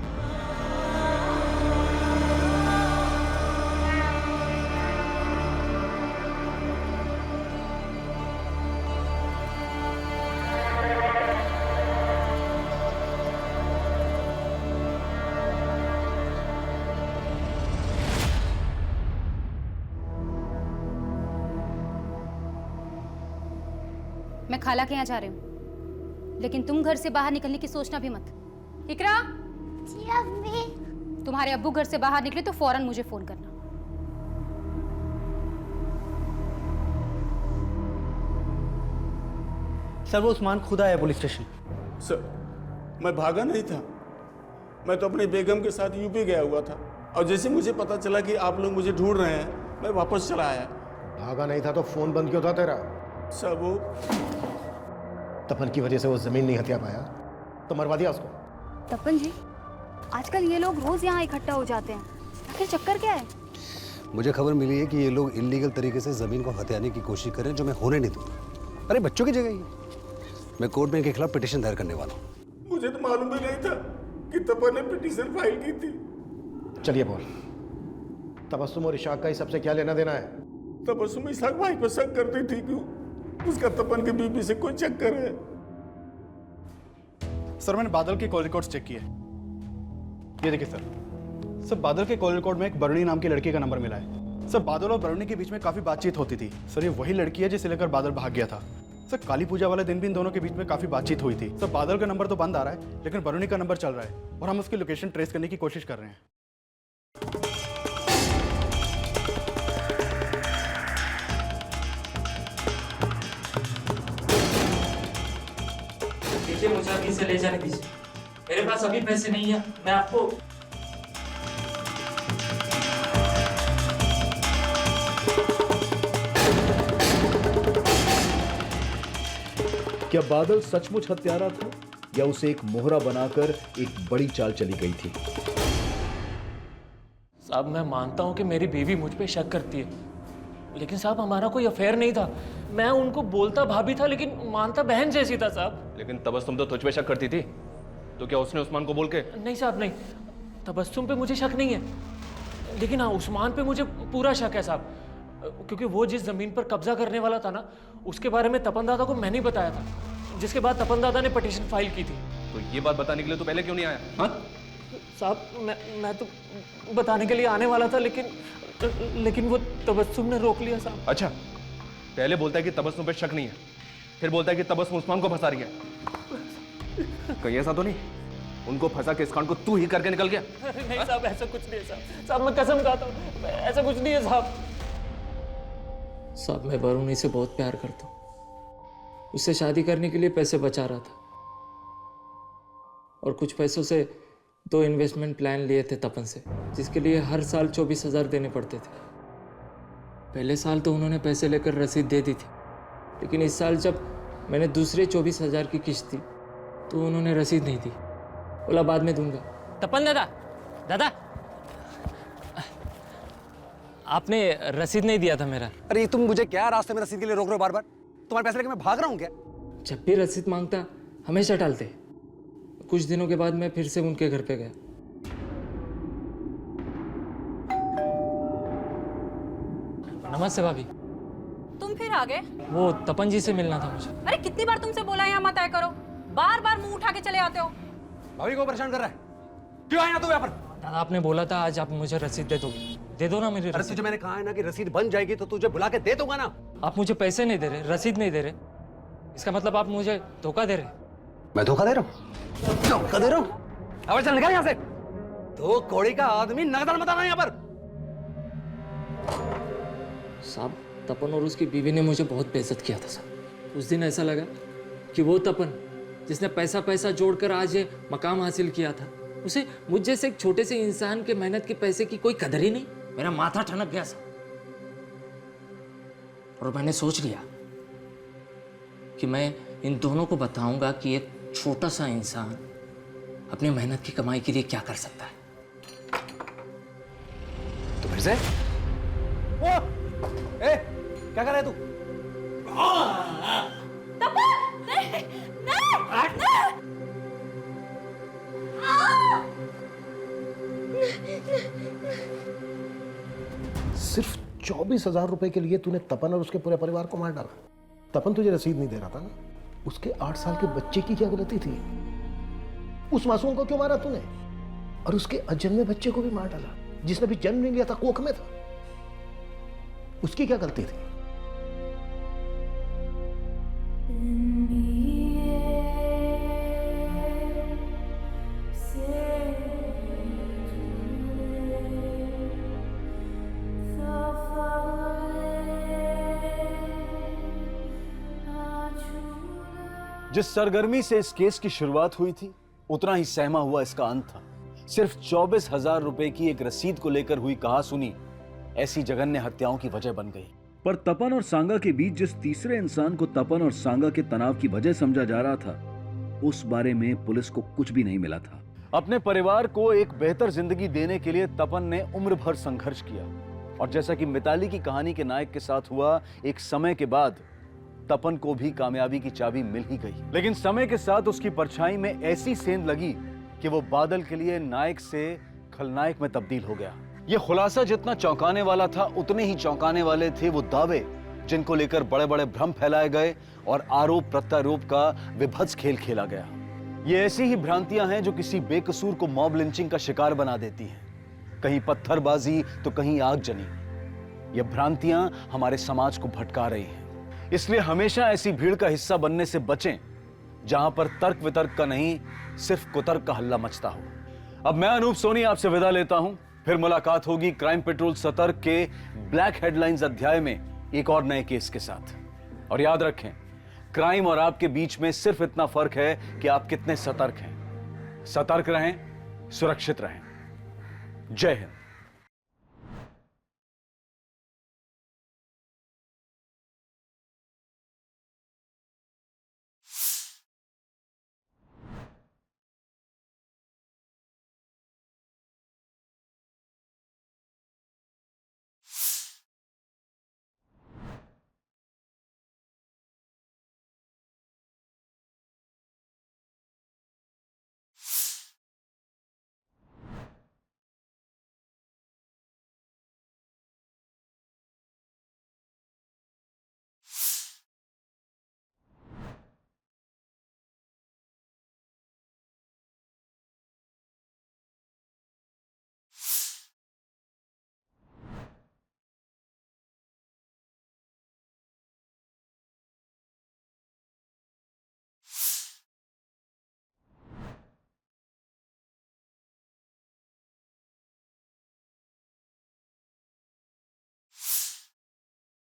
[SPEAKER 20] मैं खाला के यहाँ जा रही हूँ, लेकिन तुम घर से बाहर निकलने की सोचना भी मत। इकरा,
[SPEAKER 4] जी अम्मी।
[SPEAKER 20] तुम्हारे अब्बू घर से बाहर निकले तो फौरन मुझे फोन करना।
[SPEAKER 19] सर वो उस्मान खुद आया पुलिस स्टेशन।
[SPEAKER 25] सर मैं भागा नहीं था, मैं तो अपनी बेगम के साथ यूपी गया हुआ था और जैसे मुझे पता चला कि आप लोग मुझे ढूंढ रहे हैं मैं वापस चला आया।
[SPEAKER 1] भागा नहीं था तो फोन बंद क्यों था तेरा?
[SPEAKER 25] सर वो
[SPEAKER 1] तपन की वजह से वो जमीन नहीं हथिया पाया तो मरवा दिया उसको।
[SPEAKER 3] तपन जी, आजकल ये लोग रोज यहाँ इकट्ठा हो जाते हैं, आखिर चक्कर क्या है?
[SPEAKER 7] मुझे खबर मिली है कि ये लोग इलीगल तरीके से जमीन को हथियाने की कोशिश कर रहे हैं, जो मैं होने नहीं दूंगा। अरे बच्चों की जगह ही मैं कोर्ट में इनके खिलाफ पिटीशन दायर करने वाला हूँ।
[SPEAKER 25] मुझे तो मालूम भी नहीं था कि तपन ने पिटीशन फाइल की थी।
[SPEAKER 1] चलिए बोल, तबस्सुम और इशाक का ही सबसे क्या लेना देना है?
[SPEAKER 25] तबस्सुम इशाक भाई पर शक करती थी, क्यों? उसका तपन के बीबी से कोई चक्कर है।
[SPEAKER 14] सर मैंने बादल के कॉल रिकॉर्ड्स चेक किए। ये देखिए सर बादल के कॉल रिकॉर्ड में एक बरणी नाम की लड़की का नंबर मिला है। सर बादल और बरणी के बीच में काफी बातचीत होती थी। सर ये वही लड़की है जिसे लेकर बादल भाग गया था। सर काली पूजा वाले दिन भी इन दोनों के बीच में काफी बातचीत हुई थी। सर बादल का नंबर तो बंद आ रहा है, लेकिन बरणी का नंबर चल रहा है और हम उसकी लोकेशन ट्रेस करने की कोशिश कर रहे हैं।
[SPEAKER 11] देखिए मुझे अभी से ले जाने दीजिए, मेरे पास अभी पैसे नहीं है। मैं आपको
[SPEAKER 23] क्या बादल सचमुच हत्यारा था या उसे एक मोहरा बनाकर एक बड़ी चाल चली गई थी?
[SPEAKER 11] साहब मैं मानता हूं कि मेरी बीवी मुझ पे शक करती है, लेकिन साहब हमारा कोई अफेयर नहीं था। मैं उनको बोलता भाभी था लेकिन मानता बहन जैसी था साहब।
[SPEAKER 8] लेकिन तबस्सुम तो तुझ पे शक करती थी, तो क्या उसने उस्मान को बोल के?
[SPEAKER 11] नहीं साहब नहीं, तबस्सुम पे मुझे शक नहीं है, लेकिन हाँ उस्मान पे मुझे पूरा शक है साहब, क्योंकि वो जिस जमीन पर कब्जा करने वाला था ना, उसके बारे में तपन दादा को मैंने ही बताया था, जिसके बाद तपन दादा ने पिटीशन फाइल की थी।
[SPEAKER 8] तो ये बात बताने के लिए तो पहले क्यों नहीं आया? हाँ
[SPEAKER 11] साहब मैं तो बताने के लिए आने वाला था, लेकिन वो तबस्सुम ने रोक लिया साहब।
[SPEAKER 8] अच्छा, पहले बोलता है कि तबस्सुम पे शक नहीं है, फिर बोलता है कि तबस्सुम उस्मान को फंसा रही है। कहीं ऐसा तो नहीं उनको फंसा के इस कांड को तू ही करके निकल गया?
[SPEAKER 11] नहीं साहब ऐसा कुछ नहीं है साहब मैं कसम खाता हूँ ऐसा कुछ नहीं है साहब। साहब मैं वरुणी से बहुत प्यार करता हूँ, उससे शादी करने के लिए पैसे बचा रहा था और कुछ पैसों से 2 इन्वेस्टमेंट प्लान लिए थे तपन से, जिसके लिए हर साल 24,000 देने पड़ते थे। पहले साल तो उन्होंने पैसे लेकर रसीद दे दी थी, लेकिन इस साल जब मैंने दूसरे 24,000 की किस्त दी तो उन्होंने रसीद नहीं दी, बोला बाद में दूंगा। तपन दादा आपने रसीद नहीं दिया था मेरा।
[SPEAKER 2] अरे तुम मुझे क्या रास्ते में रसीद के लिए रोक रहे हो बार बार? तुम्हारे पैसे लेके मैं भाग रहा हूँ क्या?
[SPEAKER 11] जब भी रसीद मांगता हमेशा टालते। कुछ दिनों के बाद मैं फिर से उनके घर पे गया। नमस्ते भाभी।
[SPEAKER 16] तुम फिर आ गए?
[SPEAKER 11] वो तपन जी से मिलना था मुझे।
[SPEAKER 16] अरे कितनी बार तुमसे बोला यहाँ मत आया करो, बार बार मुंह उठा के चले आते हो।
[SPEAKER 2] भाभी को परेशान कर रहा है, क्यों आया तू यहाँ पर?
[SPEAKER 11] दादा आपने बोला था आज आप मुझे रसीद दे दोगे, दे दो ना मेरी
[SPEAKER 2] अरे
[SPEAKER 11] रसीद।
[SPEAKER 2] तुझे मैंने कहा है ना कि रसीद बन जाएगी तो तुझे बुला के दे दूंगा ना।
[SPEAKER 11] आप मुझे पैसे नहीं दे रहे, रसीद नहीं दे रहे, इसका मतलब आप मुझे धोखा दे रहे।
[SPEAKER 2] मैं धोखा दे रहा हूँ? धोखा दे रहा हूँ? अब चल निकल यहाँ से। 2 कौड़ी का आदमी नगदन मत आना यहाँ पर।
[SPEAKER 11] साहब तपन और उसकी बीवी ने मुझे बहुत बेइज्जत किया था साहब। उस दिन ऐसा लगा कि वो तपन जिसने पैसा जोड़कर आज ये मकाम हासिल किया था, उसे मुझ जैसे एक छोटे से इंसान के मेहनत के पैसे की कोई कदर ही नहीं। मेरा माथा ठनक गया साहब, और मैंने सोच लिया कि मैं इन दोनों को बताऊंगा कि एक छोटा सा इंसान अपनी मेहनत की कमाई के लिए क्या कर सकता है।
[SPEAKER 2] तो फिर से क्या कर रहा है तू?
[SPEAKER 1] सिर्फ 24,000 रुपए के लिए तूने तपन और उसके पूरे परिवार को मार डाला। तपन तुझे रसीद नहीं दे रहा था ना, उसके 8 साल के बच्चे की क्या गलती थी? उस मासूम को क्यों मारा तूने? और उसके अजन्मे बच्चे को भी मार डाला जिसने भी जन्म नहीं लिया था, कोख में था, उसकी क्या गलती थी?
[SPEAKER 5] जिस सरगर्मी से इस केस की शुरुआत हुई थी, उतना ही सहमा हुआ इसका अंत था। सिर्फ 24,000 रुपए की एक रसीद को लेकर हुई कहासुनी ऐसी जघन्य हत्याओं की वजह बन गई।
[SPEAKER 23] पर तपन और सांगा के बीच जिस तीसरे इंसान को तपन और सांगा के तनाव की वजह समझा जा रहा था, उस बारे में पुलिस को कुछ भी नहीं मिला था।
[SPEAKER 5] अपने परिवार को एक बेहतर जिंदगी देने के लिए तपन ने उम्र भर संघर्ष किया, और जैसा कि मिताली की कहानी के नायक के साथ हुआ, एक समय के बाद तपन को भी कामयाबी की चाबी मिल ही गई। लेकिन समय के साथ उसकी परछाई में ऐसी सेंध लगी कि वो बादल के लिए नायक से खलनायक में तब्दील हो गया। ये खुलासा जितना चौंकाने वाला था, उतने ही चौंकाने वाले थे वो दावे जिनको लेकर बड़े बड़े भ्रम फैलाए गए और आरोप प्रत्यारोप का विभत्स खेल खेला गया। ये ऐसी ही भ्रांतियां हैं जो किसी बेकसूर को मॉब लिंचिंग का शिकार बना देती हैं। कहीं पत्थरबाजी तो कहीं आगजनी। ये भ्रांतियां हमारे समाज को भटका रही हैं। इसलिए हमेशा ऐसी भीड़ का हिस्सा बनने से बचें जहां पर तर्क वितर्क का नहीं, सिर्फ कुतर्क का हल्ला मचता हो। अब मैं अनूप सोनी आपसे विदा लेता हूं। फिर मुलाकात होगी क्राइम पेट्रोल सतर्क के ब्लैक हेडलाइंस अध्याय में एक और नए केस के साथ। और याद रखें, क्राइम और आपके बीच में सिर्फ इतना फर्क है कि आप कितने सतर्क हैं। सतर्क रहें, सुरक्षित रहें। जय हिंद।